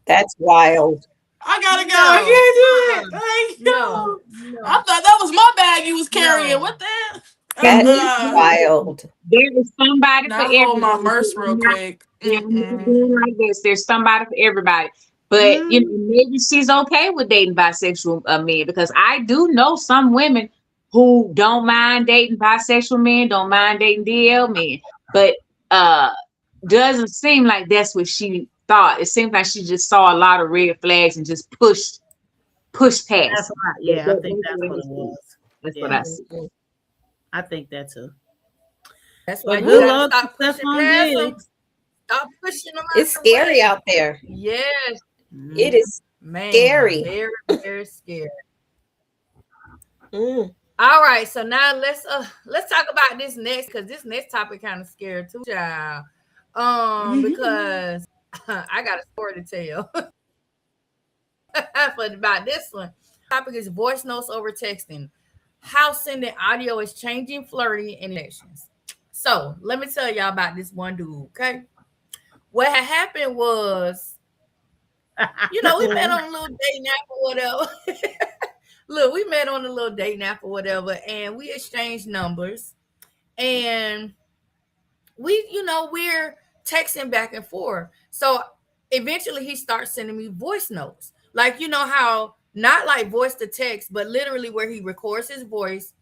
That's wild. I gotta go. No. I can't do it. Like, No, yo. I thought that was my bag you was carrying. No. What the hell? That is wild. There is somebody for Now hold my everybody. merce real quick. Yeah, like this. There's somebody for everybody. But Mm. you know, maybe she's okay with dating bisexual men, because I do know some women who don't mind dating bisexual men, don't mind dating DL men, but doesn't seem like that's what she thought. It seems like she just saw a lot of red flags and just pushed That's past. right. Yeah, I think that's what it was. That's Yeah. what I see. Mm-mm. I think that too. That's why But you good gotta luck stop to pushing Stephon past Diggs. them. Stop pushing them out It's the scary way. out there. Yes, It is man. scary. Very, very scary. Mm. All right, so now let's talk about this next, because this next topic kind of scary too, child. Because I got a story to tell but about this one. Topic is voice notes over texting. How sending audio is changing flirting and connections. So let me tell y'all about this one dude, okay? What had happened was, we met on a little dating app or whatever. Look, we met on a little dating app or whatever, and we exchanged numbers, and we're texting back and forth. So eventually he starts sending me voice notes. Like, how not like voice to text, but literally where he records his voice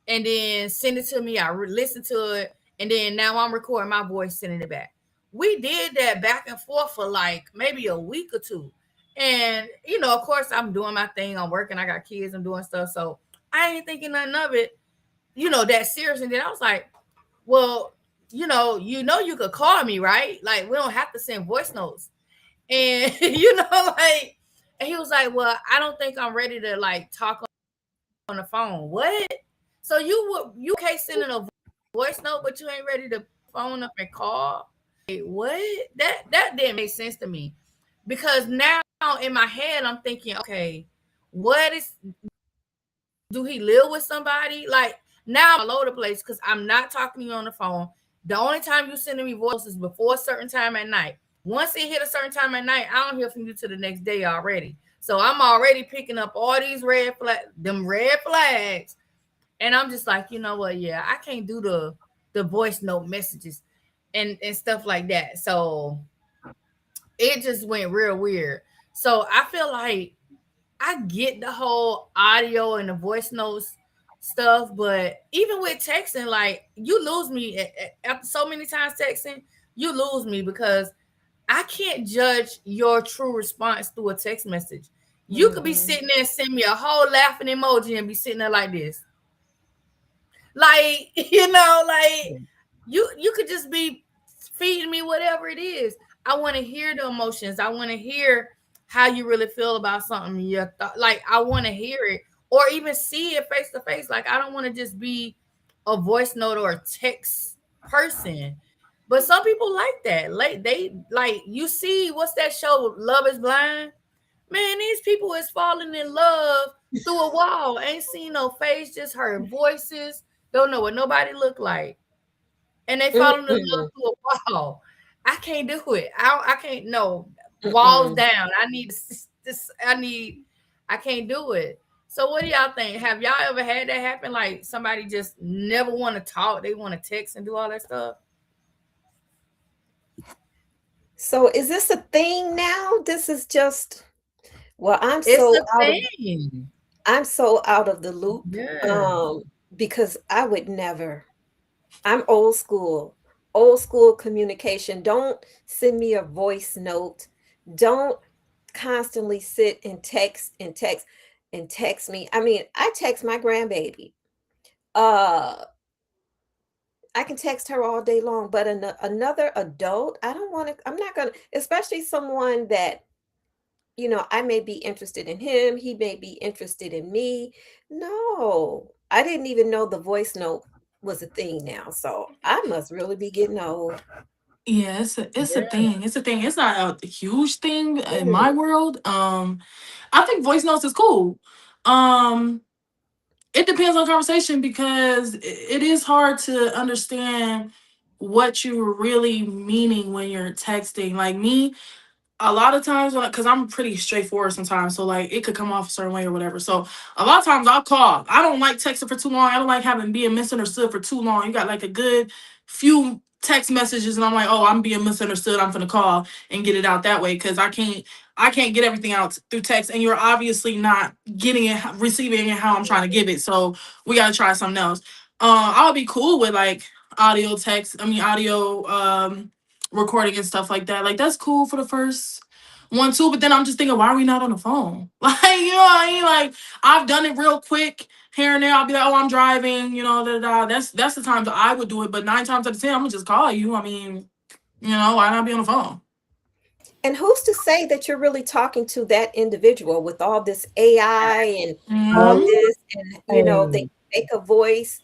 and then send it to me. I listen to it, and then now I'm recording my voice, sending it back. We did that back and forth for like maybe a week or two. And, of course, I'm doing my thing. I'm working. I got kids. I'm doing stuff. So I ain't thinking nothing of it, that serious. And then I was like, well, you could call me, right? Like, we don't have to send voice notes. And, like, and he was like, well, I don't think I'm ready to like talk on the phone. What? So you can't send in a voice note, but you ain't ready to phone up and call? Like, what? That didn't make sense to me, because now in my head I'm thinking, okay, do he live with somebody? Like, now I'm all over the place because I'm not talking to you on the phone. The only time you sending me voices is before a certain time at night. Once it hit a certain time at night, I don't hear from you till the next day already. So I'm already picking up all these red flags. And I'm just like, you know what? Yeah, I can't do the voice note messages and stuff like that. So it just went real weird. So I feel like I get the whole audio and the voice notes stuff, but even with texting, like, you lose me after so many times texting. You lose me because I can't judge your true response through a text message. You could be sitting there and send me a whole laughing emoji and be sitting there like this. Like, like you could just be feeding me whatever it is. I want to hear the emotions. I want to hear how you really feel about something. Like, I want to hear it, or even see it face to face. Like, I don't want to just be a voice note or a text person. But some people like that. Like, they like, you see, what's that show, Love is Blind? Man, these people is falling in love through a wall. Ain't seen no face, just heard voices. Don't know what nobody look like. And they falling in love through a wall. I can't do it. I can't, no. Walls down. I need this. I can't do it. So what do y'all think? Have y'all ever had that happen? Like, somebody just never want to talk. They want to text and do all that stuff. So is this a thing now? This is just, well, I'm It's so a thing. I'm so out of the loop. Yeah. because I would never. I'm old school communication. Don't send me a voice note. Don't constantly sit and text me. I mean, I text my grandbaby. Uh, I can text her all day long, but another adult, I don't want to, I'm not going to, especially someone that, I may be interested in him, he may be interested in me. No, I didn't even know the voice note was a thing now. So I must really be getting old. Yeah, it's a Yeah. thing. It's a thing. It's not a huge thing in Mm, my world. I think voice notes is cool. Um, it depends on conversation because it is hard to understand what you're really meaning when you're texting. Like me, a lot of times because I'm pretty straightforward sometimes, so like it could come off a certain way or whatever. So a lot of times I'll call. I don't like texting for too long. I don't like having being misunderstood for too long. You got like a good few text messages and I'm like, oh, I'm being misunderstood, I'm gonna call and get it out that way because I can't get everything out through text and you're obviously not getting it, receiving it how I'm trying to give it. So we gotta try something else. I'll be cool with like audio recording and stuff like that. Like that's cool for the first one too. But then I'm just thinking, why are we not on the phone? Like, you know what I mean? Like I've done it real quick here and there. I'll be like, oh, I'm driving, da, da, da. That's the times I would do it. But 9 times out of 10, I'm gonna just call you. I mean, why not be on the phone? And who's to say that you're really talking to that individual with all this AI and all Mhm. this, and they make a voice,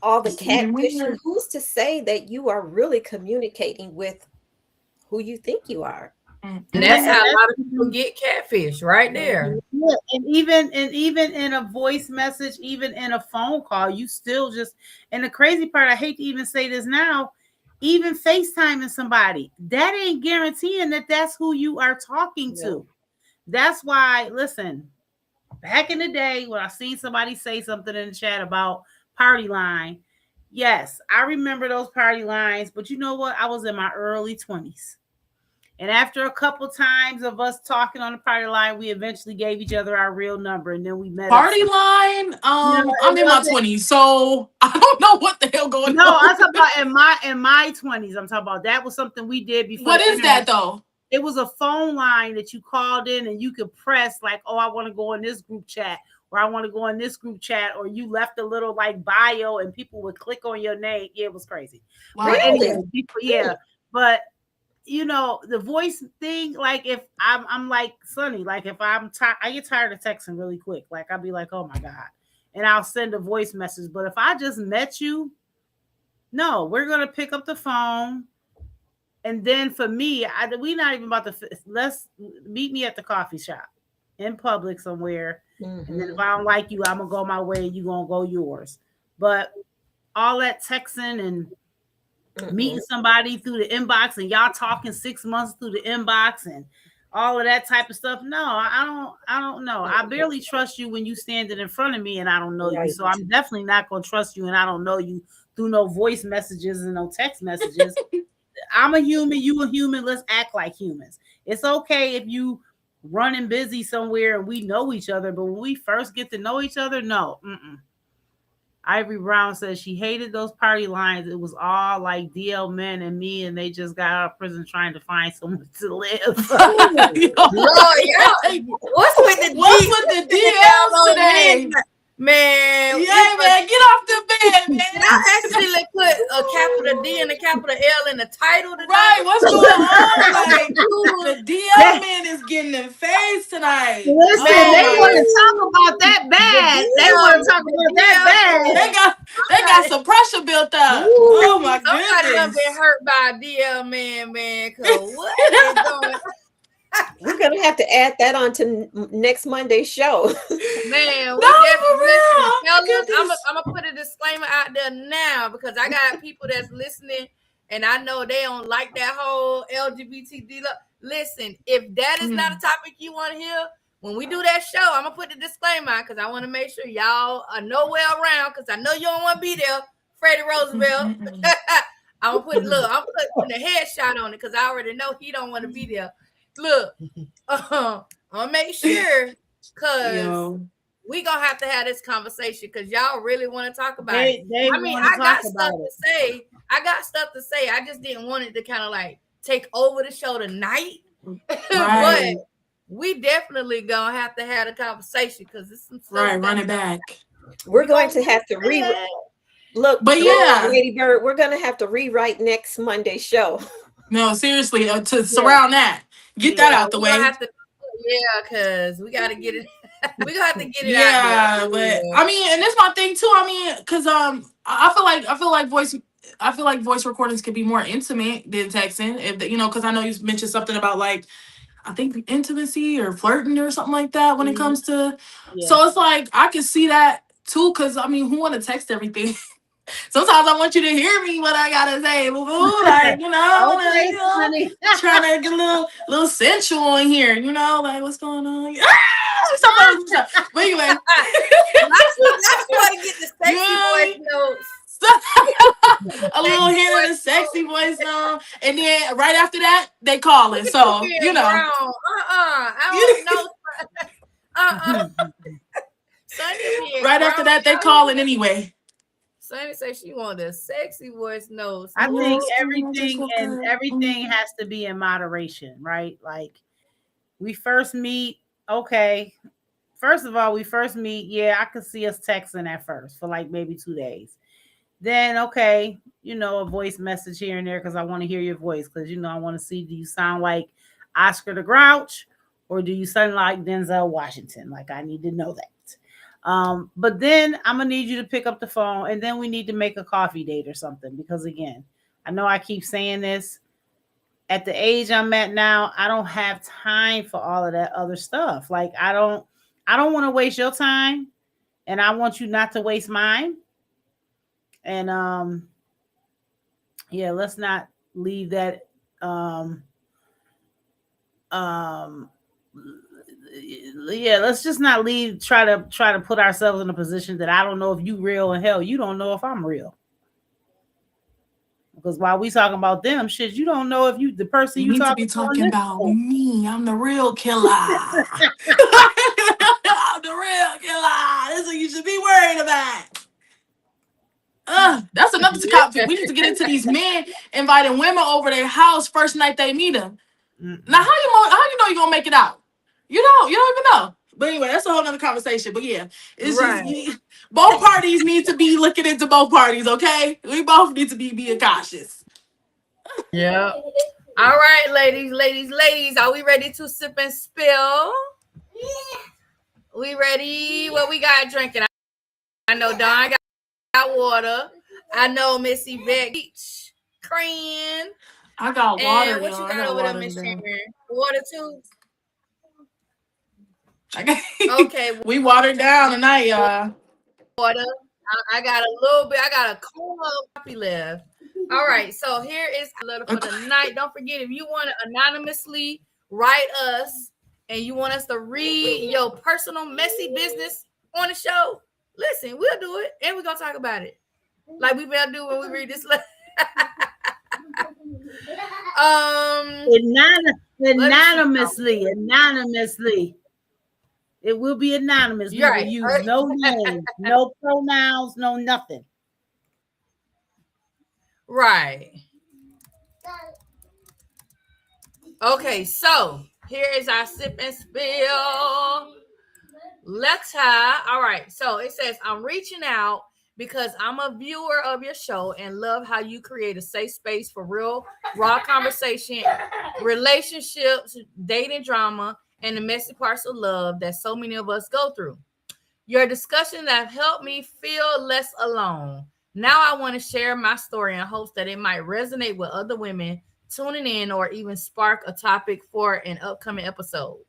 all the It's even catfishing. weird. Who's to say that you are really communicating with who you think you are? And And that's that, how and a that's lot of people get catfish right there. yeah, and even in a voice message, even in a phone call, you still just, and the crazy part, I hate to even say this now, even FaceTiming somebody, that ain't guaranteeing that that's who you are talking No. to. That's why, listen, back in the day when I seen somebody say something in the chat about party line, yes, I remember those party lines, but you know what? I was in my early 20s. And after a couple times of us talking on the party line, we eventually gave each other our real number, and then we met up. Party line. It I'm in my wasn't. 20s, so I don't know what the hell going No, on. I'm talking about in my 20s. I'm talking about that was something we did before What the is internet. that though? It was a phone line that you called in and you could press like, oh, I want to go in this group chat, or I want to go in this group chat, or you left a little like bio and people would click on your name. Yeah, it was crazy. Wow. But anyway, Really? people, yeah. But the voice thing, like if I'm like Sunny, like if I'm tired, I get tired of texting really quick. Like I'll be like, oh my God. And I'll send a voice message. But if I just met you, no, we're gonna pick up the phone. And then for me, we not even about to let's meet me at the coffee shop in public somewhere. And then if Mhm. I don't like you, I'm gonna go my way and you gonna go yours. But all that texting and meeting Mm-mm. somebody through the inbox and y'all talking 6 months through the inbox and all of that type of stuff. No, I don't know. I Mm-mm. barely trust you when you standing in front of me and I don't know you. Right. So I'm definitely not gonna trust you and I don't know you through no voice messages and no text messages. I'm a human, you a human. Let's act like humans. It's okay if you running busy somewhere and we know each other, but when we first get to know each other, no. Ivory Brown says she hated those party lines. It was all like DL men and me, and they just got out of prison trying to find someone to live. Ooh. Lord, y'all, what's with the DLs today? Man, Yeah, man, get off the bed, man. did I accidentally put a capital D and a capital L in the title today? Right, what's going on? Like the DL man is getting in face tonight. Listen, they want to talk about that bad. They want to talk about that bad. They got some pressure built up. Oh my Somebody done goodness. been hurt by a DL man. Cause what is going? We're gonna have to add that on to next Monday's show. Man, we No, for definitely real. listen. Oh, my Fellas, goodness. I'm gonna put a disclaimer out there now because I got people that's listening and I know they don't like that whole LGBT. Listen, if that is not a topic you want to hear, when we do that show, I'm gonna put the disclaimer out because I want to make sure y'all are nowhere around because I know you don't want to be there, Freddie Roosevelt. I'm gonna I'm putting a headshot on it because I already know he don't want to be there. Look, I'm gonna make sure because we gonna have to have this conversation because y'all really want to talk about it. They I mean, want to I got talk stuff about to it. say. I just didn't want it to kind of like take over the show tonight. But Right. we definitely gonna have to have a conversation because it's some stuff Right. Run that it back. We're we going gonna to have to yeah. look, But yeah. Lady Bird, we're going to have to rewrite next Monday's show. No, seriously, to surround that. Get that Yeah, out the we gonna way. have to, because we gotta get it. We gonna have to get it out Yeah, there. but I mean, and that's my thing too. I mean, because I feel like voice recordings could be more intimate than texting. If because I know you mentioned something about like I think intimacy or flirting or something like that when it comes to. Yeah. So it's like I can see that too. Because I mean, who want to text everything? Sometimes I want you to hear me what I gotta say, boo boo. Like I wanna, Okay, honey. trying to get a little sensual in here. Like what's going on? Stuff. But anyway, That's why to get the sexy voice notes. a little hint of the sexy voice on, and then right after that they calling. So I don't know. Sonny right after that they calling anyway. Sonny said she wanted a sexy voice notes. I think Ooh, everything has to be in moderation, right? Like we first meet, okay. First of all, yeah, I could see us texting at first for like maybe 2 days. Then, okay, a voice message here and there because I want to hear your voice because, I want to see, do you sound like Oscar the Grouch or do you sound like Denzel Washington? Like, I need to know that. But then I'm going to need you to pick up the phone and then we need to make a coffee date or something because, again, I know I keep saying this. At the age I'm at now, I don't have time for all of that other stuff. Like, I don't want to waste your time and I want you not to waste mine. And yeah, let's not leave that yeah, let's just not try to put ourselves in a position that I don't know if you real and hell you don't know if I'm real. Because while we talking about them shit, you don't know if the person you need to be talking about me. I'm the real killer. I'm the real killer. That's what you should be worried about. That's another topic. We need to get into these men inviting women over their house first night they meet them. Now, how you know you're gonna make it out? You don't even know. But anyway, that's a whole nother conversation. But yeah, it's just both parties need to be looking into both parties. Okay, we both need to be being cautious. Yeah. All right, ladies. Are we ready to sip and spill? We ready? What we got drinking? I know Don got water. I know Missy Beck Beach Cran. I got water. And what you got over there, Miss Sharon? Water too. Okay. We watered down tonight, y'all. Water. I got a little bit. I got a cool coffee left. All right. So here is a letter for the night. Don't forget, if you want to anonymously write us and you want us to read your personal messy business on the show, listen, we'll do it and we're gonna talk about it like we better do when we read this letter. Anonymously. It will be anonymous. We will use no names, no pronouns, no nothing. Right. Okay, so here is our sip and spill letter. All right, so it says, I'm reaching out because I'm a viewer of your show and love how you create a safe space for real, raw conversation, relationships, dating drama, and the messy parts of love that so many of us go through. Your discussions have helped me feel less alone. Now I want to share my story in hopes that it might resonate with other women tuning in or even spark a topic for an upcoming episode.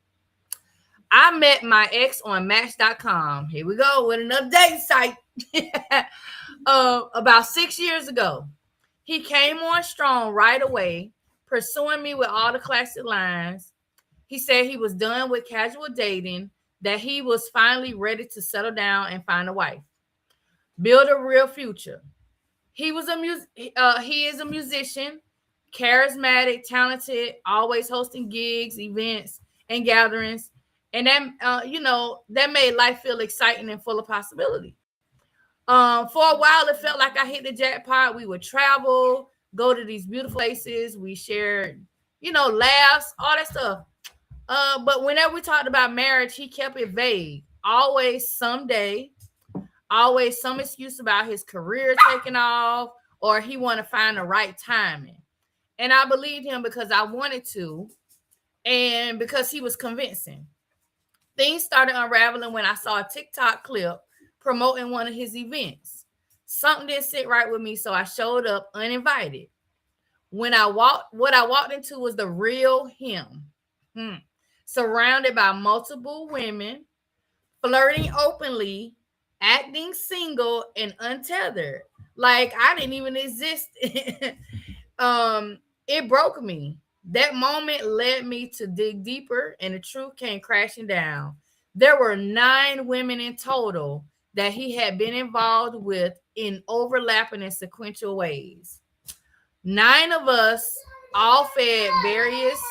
I met my ex on Match.com. Here we go with another dating site. About 6 years ago. He came on strong right away, pursuing me with all the classic lines. He said he was done with casual dating, that he was finally ready to settle down and find a wife, build a real future. He is a musician, charismatic, talented, always hosting gigs, events, and gatherings, And that that made life feel exciting and full of possibility. For a while, it felt like I hit the jackpot. We would travel, go to these beautiful places. We shared, laughs, all that stuff. But whenever we talked about marriage, he kept it vague. Always someday, always some excuse about his career taking off, or he want to find the right timing. And I believed him because I wanted to, and because he was convincing. Things started unraveling when I saw a TikTok clip promoting one of his events. Something didn't sit right with me, so I showed up uninvited. What I walked into was the real him, surrounded by multiple women, flirting openly, acting single and untethered, like I didn't even exist. It broke me. That moment led me to dig deeper, and the truth came crashing down. There were 9 women in total that he had been involved with in overlapping and sequential ways. 9 of us all fed various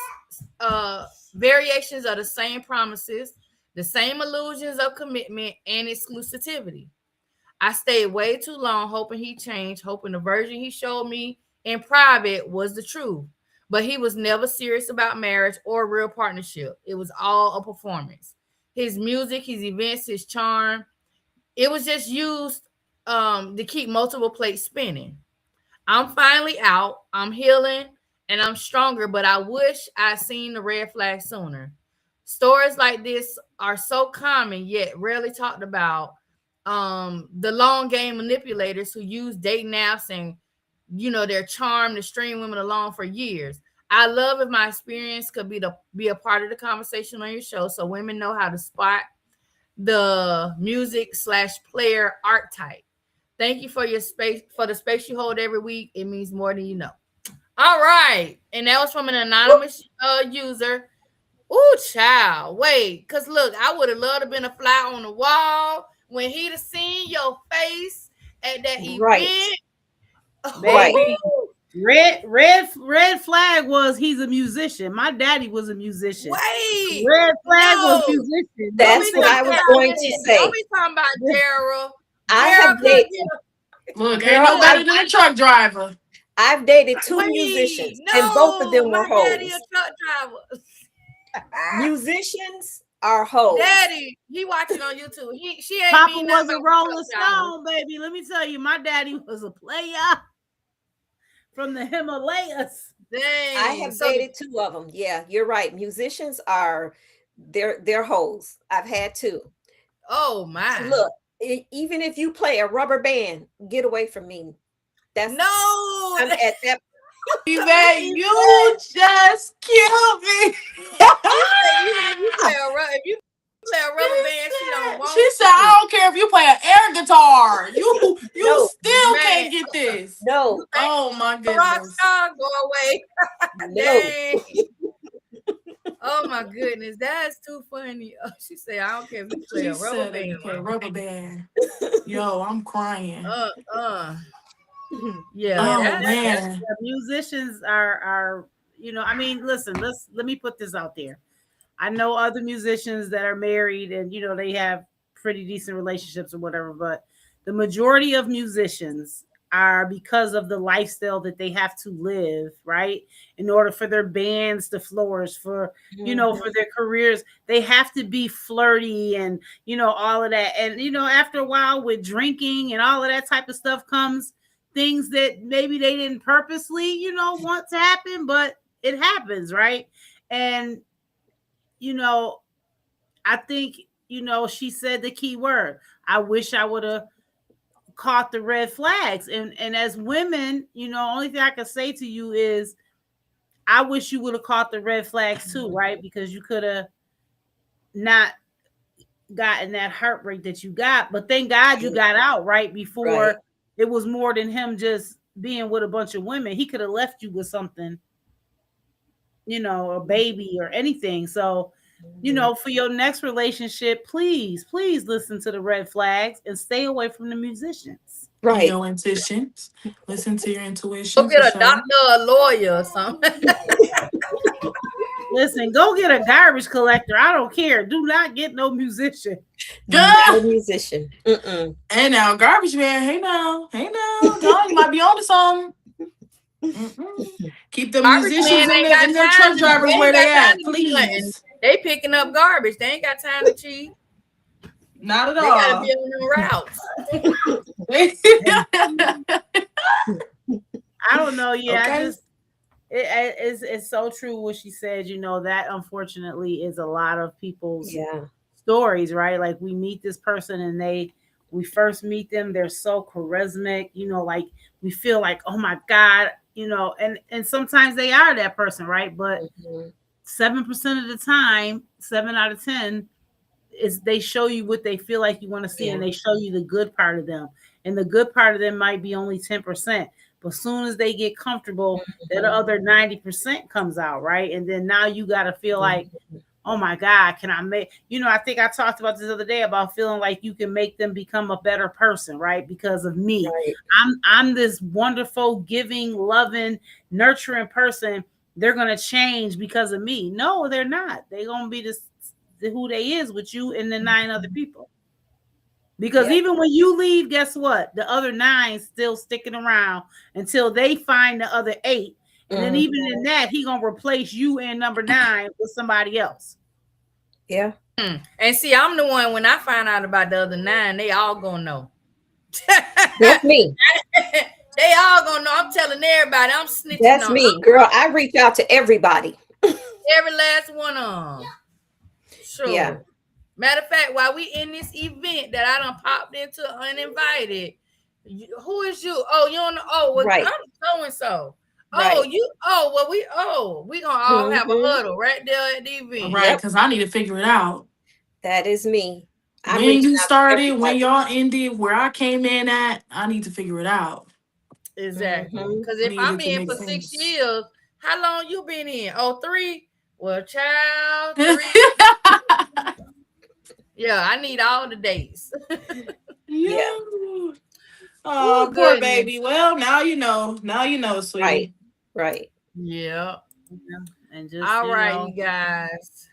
variations of the same promises, the same illusions of commitment and exclusivity. I stayed way too long hoping he changed, hoping the version he showed me in private was the truth. But he was never serious about marriage or real partnership. It was all a performance. His music, his events, his charm, it was just used to keep multiple plates spinning. I'm finally out. I'm healing and I'm stronger, but I wish I'd seen the red flag sooner. Stories like this are so common, yet rarely talked about. The long game manipulators who use dating apps and their charm to string women along for years. I love if my experience could be a part of the conversation on your show, so women know how to spot the music/player archetype. Thank you for your space, for the space you hold every week. It means more than you know. All right. And that was from an anonymous user. Ooh, child. Wait, because look, I would have loved to have been a fly on the wall when he'd have seen your face at that event. Baby. Red flag was he's a musician. My daddy was a musician. Wait. Red flag was musician. That's what I was going to say. Don't be talking about Gerald. I have dated. Look, ain't no better than a truck driver. I've dated 2 musicians, and both of them were hoes. Daddy a truck driver. Musicians are hoes. Daddy, he watching on YouTube. She ain't Papa mean was nothing a about Rolling truck driver. Stone, baby. Let me tell you, my daddy was a player from the Himalayas. Dang. I have dated 2 of them. Yeah, you're right. Musicians are they're hoes. I've had 2. Oh my. Look, even if you play a rubber band, get away from me. That's I'm at that. Baby, you just killed me. If you play a rubber band, she don't want She said, I don't care if you play an air guitar. You No, still man. can't get this. No, Oh my rock goodness. star, go away. no. Dang. Oh my goodness, that's too funny. Oh, she said, I don't care if you play She a rubber said you band. play a rubber band. Yo, I'm crying. Yeah. Oh that's- man. The musicians are I mean, listen, let me put this out there. I know other musicians that are married and they have pretty decent relationships or whatever, but the majority of musicians are, because of the lifestyle that they have to live, right? In order for their bands to flourish, for for their careers, they have to be flirty and all of that. And after a while, with drinking and all of that type of stuff, comes things that maybe they didn't purposely want to happen, but it happens, right? And I think she said the key word. I wish I would have caught the red flags. And as women, only thing I can say to you is I wish you would have caught the red flags too, right? Because you could have not gotten that heartbreak that you got. But thank God you got out right before it was more than him just being with a bunch of women. He could have left you with something, a baby or anything. So for your next relationship, please listen to the red flags and stay away from the musicians. Right. Your intuitions. Listen to your intuition. Go get for a sure. doctor or a lawyer or something. Listen, go get a garbage collector. I don't care. Do not get no musician. Not a musician. Mm-mm. Hey now, garbage man. Hey now, Don, you might be on to something. Keep the Garbage musicians man and ain't got their time truck to- drivers they where ain't they got at, time to be hunting. please. They picking up garbage. They ain't got time to cheat. Not at They gotta all. be on them routes. I don't know. Yeah, Okay. I just it's so true what she said. You know, that unfortunately is a lot of people's Yeah. stories, right? Like we meet this person and we first meet them, they're so charismatic, you know, like we feel like, oh my God, you know, and sometimes they are that person, right? But Mhm. 7% of the time, 7 out of 10 is they show you what they feel like you want to see, and Yeah. they show you the good part of them. And the good part of them might be only 10%. But as soon as they get comfortable, that other 90% comes out, right? And then now you got to feel like, oh my God, can I make, you know, I think I talked about this the other day about feeling like you can make them become a better person, right? Because of me. Right. I'm this wonderful, giving, loving, nurturing person. They're going to change because of me. No, they're not. They're going to be who they is with you and the 9 other people. Because Yeah. even when you leave, guess what? The other 9 still sticking around until they find the other 8. And then even in that, he gonna replace you and number 9 with somebody else. Yeah. And see, I'm the one, when I find out about the other 9, they all gonna know. That's me. They all gonna know. I'm telling everybody. I'm snitching That's on me, girl. I reach out to everybody. every last one of them. Sure. Yeah. Matter of fact, while we in this event that I done popped into uninvited, who is you? Oh, you don't know. Oh, well, Right. I'm so and so. Oh, Right. you. Oh, well, we gonna all have a Mhm. huddle right there at the event. Right, Yep. because I need to figure it out. That is me. I'm When reaching you out to started, when everybody. y'all ended, where I came in at, I need to figure it out. Exactly. Mhm. Because I if need I'm it to in make for 6 sense. years, how long you been in? Oh, 3? Well, child, 3. Yeah, I need all the dates. Yeah. Oh, Ooh, poor goodness. baby. Well, now you know. Now you know, sweetie. Right. Right. Yeah. And just All you right, know, you guys.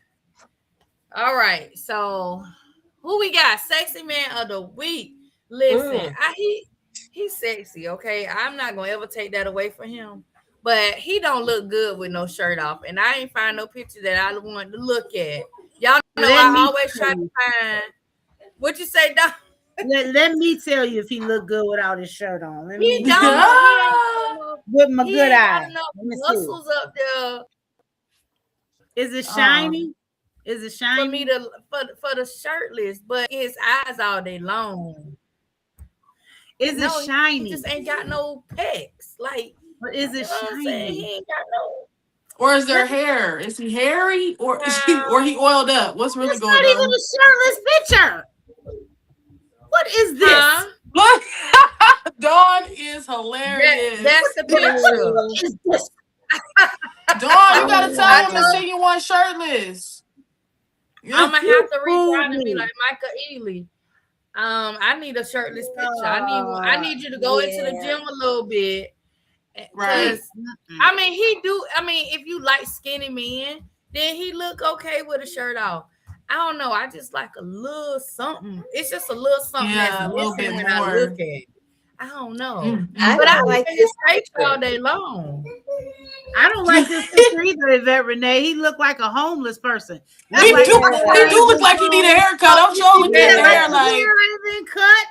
All right. So who we got? Sexy man of the week. Listen, he's sexy, okay? I'm not gonna ever take that away from him. But he don't look good with no shirt off. And I ain't find no picture that I want to look at. Y'all know Let me I always tell try to you. find. What you say, Doc? let me tell you if he looked good without his shirt on. Let He me don't. He ain't got enough, with my he good ain't eye. got enough Let me see. muscles up there Is it shiny? Is it shiny? for me to for the shirtless, but his eyes all day long. Is it No, shiny? he just ain't got no pecs. Like, But is you it know what I'm saying? shiny? He ain't got no. Or is there hair? Is he hairy or or he oiled up? What's really It's going not even on? a shirtless picture. What is this? Huh? Look, Dawn is hilarious. That's the picture. What is this? Dawn, you gotta tell I him to know. sing you one shirtless. I'm gonna have to reach Fooled out and be me. like Michael Ealy. I need a shirtless picture. I need you to go into the Yeah. gym a little bit. Right. Because I mean, he do. I mean, if you like skinny men, then he look okay with a shirt off. I don't know. I just like a little something. It's just a little something Yeah, that's a little missing bit when I more. look at it. I don't know. I But I don't look like at this his face picture. all day long. I don't like this picture either, Yvette Renee. He looked like a homeless person. That's He like do, he do look like he need a haircut. I'm sure looking at the like hair his like hair ain't been cut.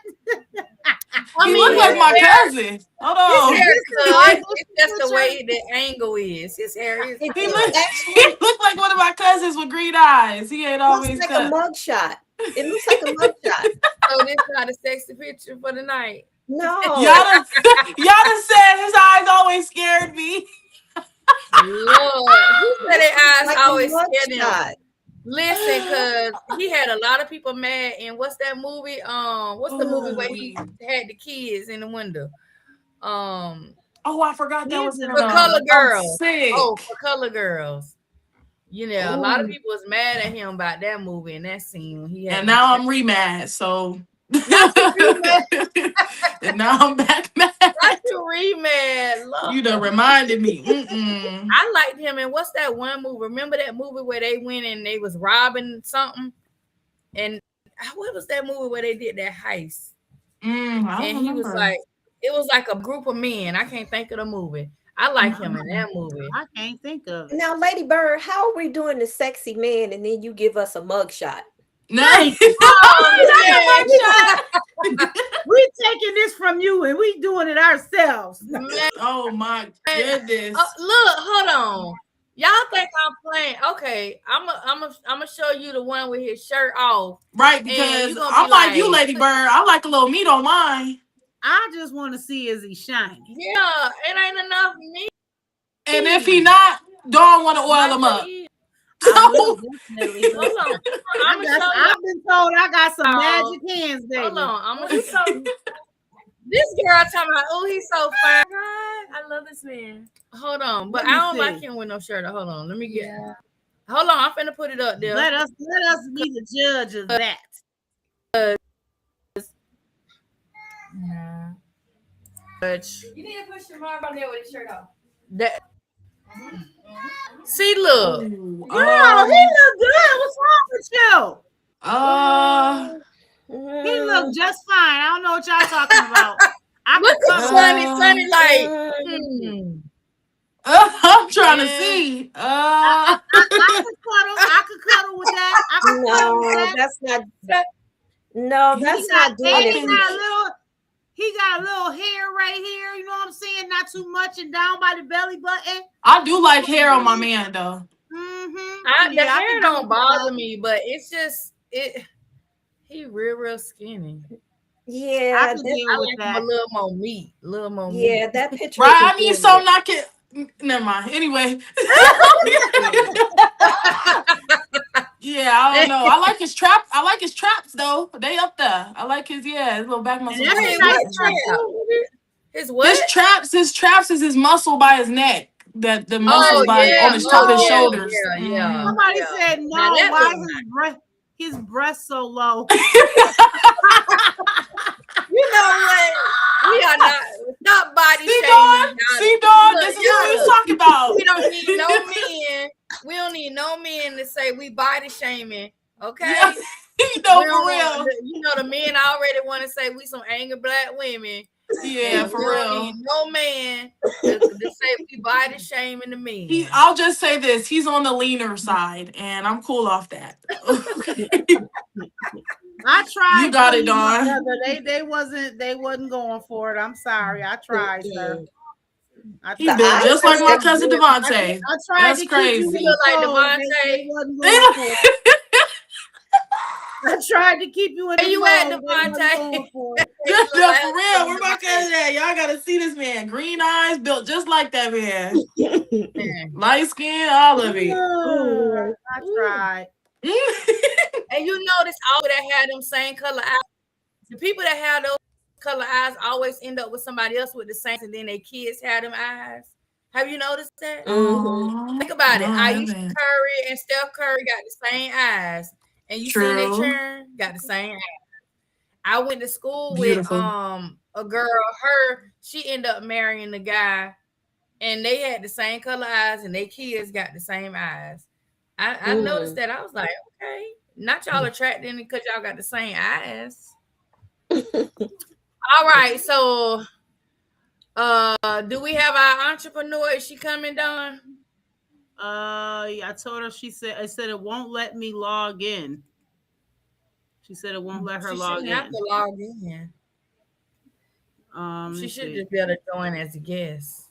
I he mean, look like his my hair, cousin. Hold on. his hair This cut. It's just the way the angle is. His hair is It He cut. look actually like one of my cousins with green eyes. He ain't looks always like a cut. mugshot. It looks like a mugshot. So this not a sexy picture for the night. No. Y'all done said his eyes always scared me. Lord, who said their eyes Like a always scared him? mugshot. Listen, cause he had a lot of people mad in what's that movie? What's the movie where he had the kids in the window? Oh, I forgot that was in For Color I'm Girls. sick. Oh, for Color Girls. You know, a lot of Ooh. people was mad at him about that movie and that scene when he had. And now I'm remad. So And now I'm back mad. Not to remad. Lord. You done reminded me. Mm-mm. I liked him. And what's that one movie? Remember that movie where they went and they was robbing something? And what was that movie where they did that heist? I don't And he was remember. like, it was like a group of men. I can't think of the movie. I like him in that movie. I can't think of it. Now, Lady Bird, how are we doing the sexy man and then you give us a mugshot? Nice. We taking this from you and we doing it ourselves. Man, Oh my goodness. look, hold on. Y'all think I'm playing? Okay, I'm a show you the one with his shirt off. Right, you because gonna I'm be like you, like- Lady Bird. I like a little meat on mine. I just want to see is he shining. Yeah, it ain't enough meat. And if he not, don't want to oil him up. I will definitely. Hold on. I'm gonna show you. I've been told I got some Oh, magic hands, baby. Hold on. I'm gonna show you. This girl talking about, oh, he's so fine. I love this man. Hold on, but Let me I don't see. like him with no shirt. Hold on, let me get. Hold on, I'm finna put it up there. Let us be the judge of that. Nah. But You need to push your arm on there with his shirt off. that. See, look. Girl, he look good. What's wrong with you? He look just fine. I don't know what y'all talking about. I Look could at cuddle- Sunny like. I'm trying to Yeah. see. I could cuddle with that. I could cuddle with No, that. that's not. No, that's He got- not doing and it. he got a little hair right here. You know what I'm saying? Not too much and down by the belly button. I do like hair on my man though. Mm-hmm. The hair don't bother me, but it's just it. He real skinny. Yeah, I could that, deal I with like him that. a little more meat. Meat. yeah, that picture. Right? I isn't need doing some it. knock it. Never mind. Anyway. Yeah, I don't know. I like his trap. I like his traps though. They up there. I like his his little back muscle. that's Hey, a what nice trap? His what? His traps is his muscle by his neck. That the muscles on his top of his shoulders. Yeah. Somebody Yeah. said Now no. that Why was is his breast so low? You know what? We are not body See, shaming. dog? y'all. See, dog? Look, This is what we look. was talking about. We don't need no men. We don't need no men to say we body shaming. Okay. Yeah. We For don't real. want- you know the men already want to say we some angry black women. Yeah, And for we don't real. need no man to say we body shaming the men. I'll just say this: he's on the leaner side, and I'm cool off that. I tried. You got for it, Dawn. brother. They wasn't going for it. I'm sorry. I tried, sir. I He tried. built just like my cousin Devontae. I tried That's to keep crazy. you You look like control. Devontae. They wasn't going for it. I tried to keep you in the Where you at, mold. They wasn't Devontae? going for it. Yeah, for real. Where my cousin at? Y'all gotta see this man. Green eyes, built just like that man. Light skin, all of it. I tried. And you notice all that had them same color eyes. The people that have those color eyes always end up with somebody else with the same, and then their kids have them eyes. Have you noticed that? Mhm. Think about it. No, I Aisha haven't. Curry and Steph Curry got the same eyes, and you seen their True. children got the same eyes. I went to school Beautiful. with a girl. She ended up marrying the guy, and they had the same color eyes, and their kids got the same eyes. I noticed that. I was like, okay, not y'all attracted because y'all got the same eyes. All right, so do we have our entrepreneur? Is she coming, Dawn? I told her. I said it won't let me log in. She said it won't let her She log shouldn't have in. to log in. She should just be able to join as a guest.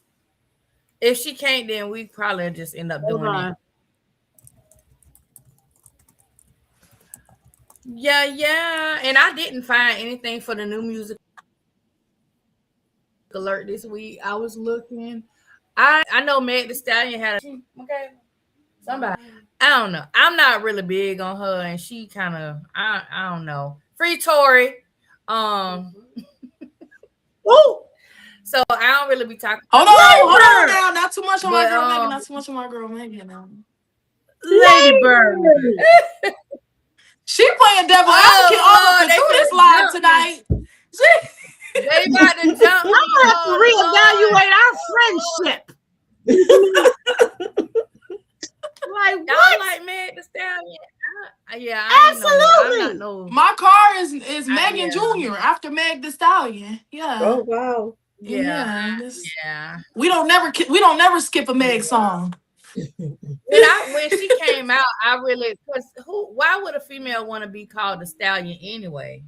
If she can't, then we probably just end up doing it. Yeah. And I didn't find anything for the new music alert this week. I was looking. I know Meg Thee Stallion had a somebody. I don't know. I'm not really big on her, and she kind of I don't know. Free Tory. So I don't really be talking. Hold on now. Not too much on my But, girl Megan. Not too much on my girl Megan now. Lady Bird. She playing devil advocate all up into this live tonight. They about to jump. I'm gonna have to reevaluate our friendship. Like Y'all what? like Meg Thee Stallion? Yeah, Absolutely. I'm not no. My car is Megan yeah. Jr. after Meg Thee Stallion. Yeah. Oh wow. Yeah, this- yeah. We don't never skip a Meg song. When she came out, I really why would a female want to be called a stallion anyway?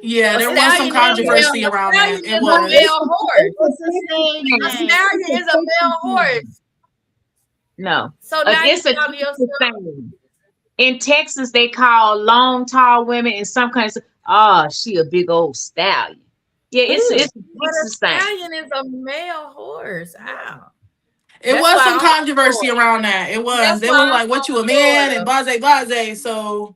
Yeah, A there was some stallion is a controversy male- around a that. stallion It is a was. male horse. It's the same A name. stallion is a male horse. No, So now you it's a call yourself. thing. In Texas, they call long, tall women in some countries, oh, she a big old stallion. Yeah, it's a But a Texas thing. stallion is a male horse. Ow. It That's was why some I'm controversy for it. around that. It was. That's They why were like, I'm "What you a for man?" it. and blase. So,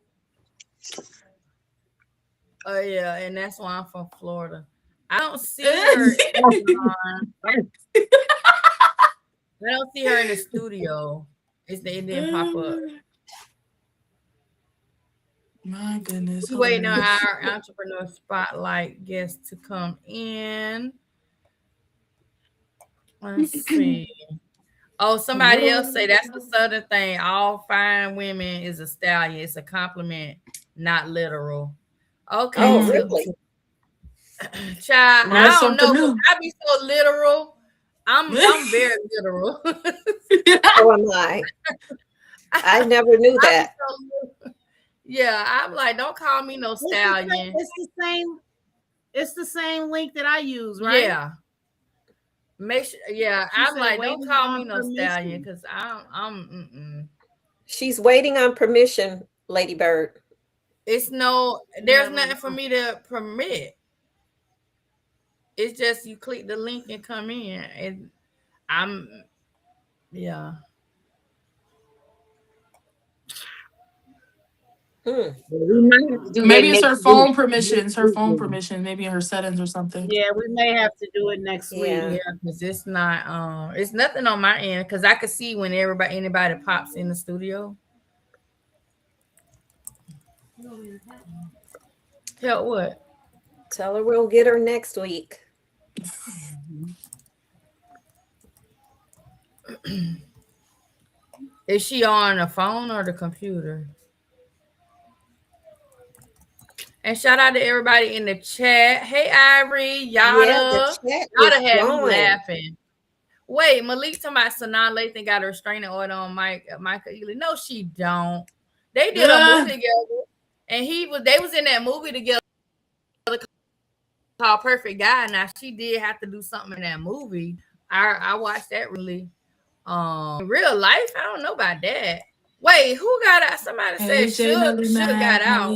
Oh yeah, and that's why I'm from Florida. I don't see her. I don't see her in the studio. It didn't pop up. My goodness. We waiting on our entrepreneur spotlight guest to come in. Let's see. Oh, somebody else say that's the southern thing. All fine women is a stallion. It's a compliment, not literal. Okay. Oh, so- really? Child, Learn I don't something know. new. I be so literal. I'm very literal. Oh, am I? I never knew I be that. so literal. Yeah, I'm like, don't call me no stallion. It's the same link that I use, right? Yeah. Make sure. Yeah, She I'm said like, don't waiting call on me no permission. stallion because I'm. She's waiting on permission, Lady Bird. It's no. There's nothing for me to permit. It's just you click the link and come in, and yeah. Hmm. We might have to do Maybe that it's her next phone week. permissions. Her phone permission. Maybe in her settings or something. Yeah, we may have to do it next Yeah. week. Yeah, because it's not. It's nothing on my end because I could see when anybody pops in the studio. Tell what? Tell her we'll get her next week. Is she on the phone or the computer? And shout out to everybody in the chat. Hey, Ivory, Yada. Yeah, the chat Yada is had me going. laughing. Wait, Malik talking about Sanaa Lathan got a restraining order on Michael Ealy. No, she don't. They did a movie together, and they was in that movie together called Perfect Guy. Now she did have to do something in that movie. I watched that really. In real life, I don't know about that. Wait, who got out? Somebody said Sugar got out.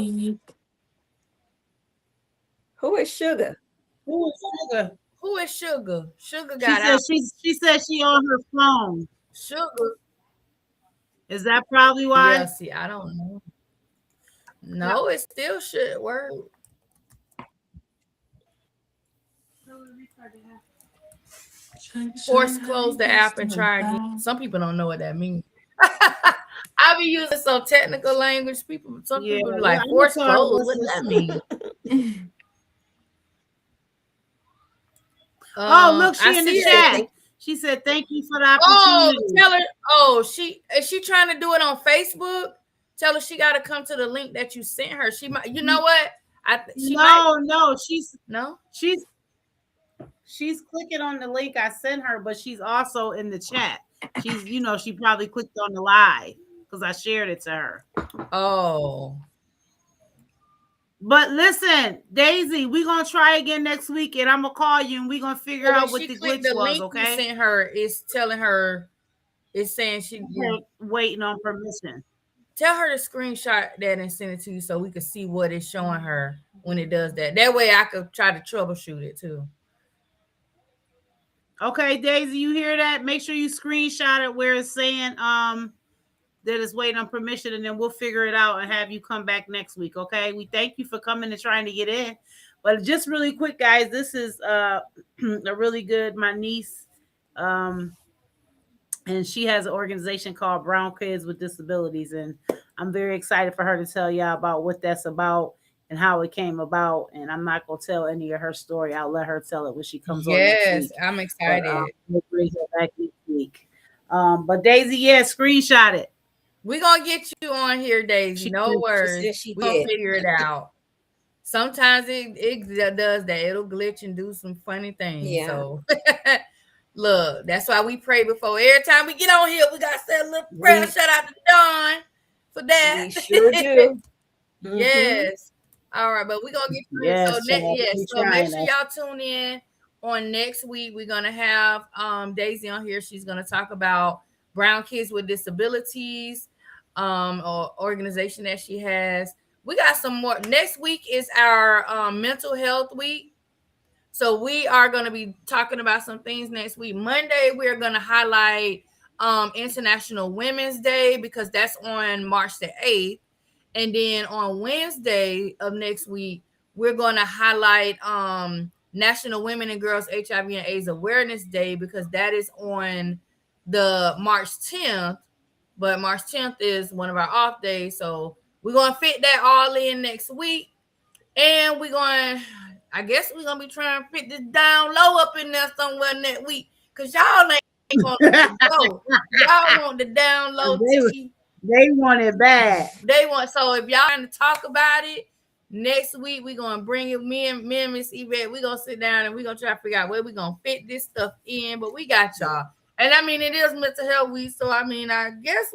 Who is Sugar? Who is Sugar? Who is Sugar? Sugar She got said out. she said she on her phone. Sugar. Is that probably why? Yeah, see, I don't know. No, it still should work. Force close the app and try again. Some people don't know what that means. I be using some technical language. Some people be like, I'm force sorry, close. what's What that this? mean? Oh, look, she I in see the it. chat. She said, "Thank you for the Oh, opportunity." tell her. Oh, is she trying to do it on Facebook? Tell her she got to come to the link that you sent her. She might. You know what? She's clicking on the link I sent her, but she's also in the chat. She probably clicked on the live because I shared it to her. Oh. But listen, Daisy, we're gonna try again next week, and I'm gonna call you, and we're gonna figure out what the glitch was. Link Okay. you sent her is telling her. It's saying she's waiting on permission. Tell her to screenshot that and send it to you so we can see what it's showing her when it does that. That way I could try to troubleshoot it too. Okay, Daisy, you hear that? Make sure you screenshot it where it's saying that it's waiting on permission, and then we'll figure it out and have you come back next week. Okay, we thank you for coming and trying to get in. But just really quick, guys, this is a really good, my niece, and she has an organization called Brown Kids with Disabilities, and I'm very excited for her to tell y'all about what that's about and how it came about. And I'm not gonna tell any of her story. I'll let her tell it when she comes on next Yes, week. I'm But excited. we'll bring her back next week. But Daisy, yeah, screenshot it. We're gonna get you on here, Daisy. No worries. said she We're gonna did. figure it out. Sometimes it does that. It'll glitch and do some funny things. Yeah. So look, that's why we pray before every time we get on here. We gotta say a little prayer. Shout out to Dawn for that. We sure do. Mhm. Yes. All right, but we're gonna get through it. Yes, So child, we so make trying sure to. y'all tune in on next week. We're gonna have Daisy on here. She's gonna talk about Brown Kids with Disabilities, or organization that she has. We got some more. Next week is our mental health week. So we are going to be talking about some things next week. Monday, we're going to highlight International Women's Day because that's on March the 8th. And then on Wednesday of next week, we're going to highlight National Women and Girls HIV and AIDS Awareness Day because that is on the March 10th. But March 10th is one of our off days. So we're going to fit that all in next week. And I guess we're going to be trying to fit this down low up in there somewhere next week. Because y'all ain't going to go. Y'all want the down low tea. They want it bad. So if y'all want to talk about it, next week we're going to bring it. Me and Miss Yvette, we're going to sit down and we're going to try to figure out where we're going to fit this stuff in. But we got y'all. And I mean, it is mental health week, so I mean, I guess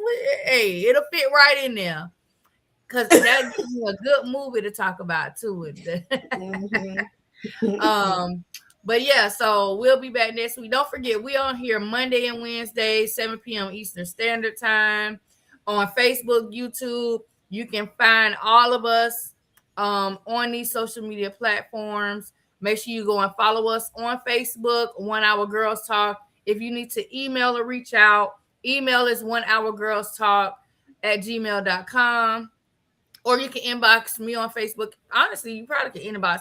it'll fit right in there. Because that gives me a good movie to talk about too. But yeah, so we'll be back next week. Don't forget, we on here Monday and Wednesday, 7 p.m. Eastern Standard Time on Facebook, YouTube. You can find all of us on these social media platforms. Make sure you go and follow us on Facebook, 1 Hour Girls Talk. If you need to email or reach out, email is onehourgirlstalk@gmail.com. Or you can inbox me on Facebook. Honestly, you probably can inbox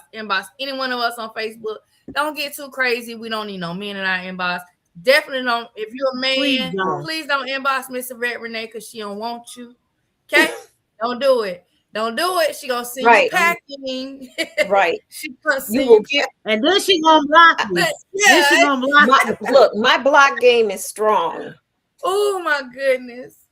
any one of us on Facebook. Don't get too crazy. We don't need no men in our inbox. Definitely don't. If you're a man, please don't inbox Miss Yvette Renee because she don't want you. Okay? Don't do it. Don't do it. She gonna send you packing. Right. She gonna send You will get, and then she gonna block you. Then she gonna block you. Look, my block game is strong. Oh my goodness.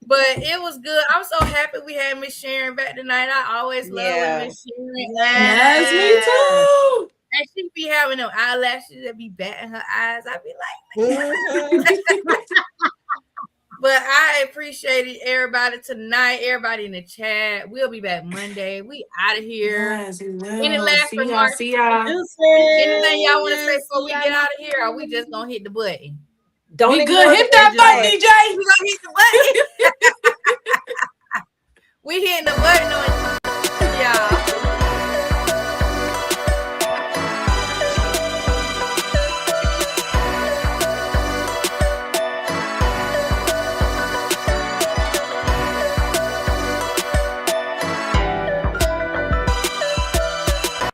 But it was good. I'm so happy we had Miss Sharon back tonight. I always love when Miss Sharon. Yes, me too. And she be having them eyelashes that be batting her eyes. I be like, but I appreciated everybody tonight, everybody in the chat. We'll be back Monday. We out of here. Yes, we will. Any last remarks? See y'all. Anything y'all want to say before we get out of here? Or we just gonna hit the button? Don't be good. Hit that button, DJ. We gonna hit the button. We hitting the button on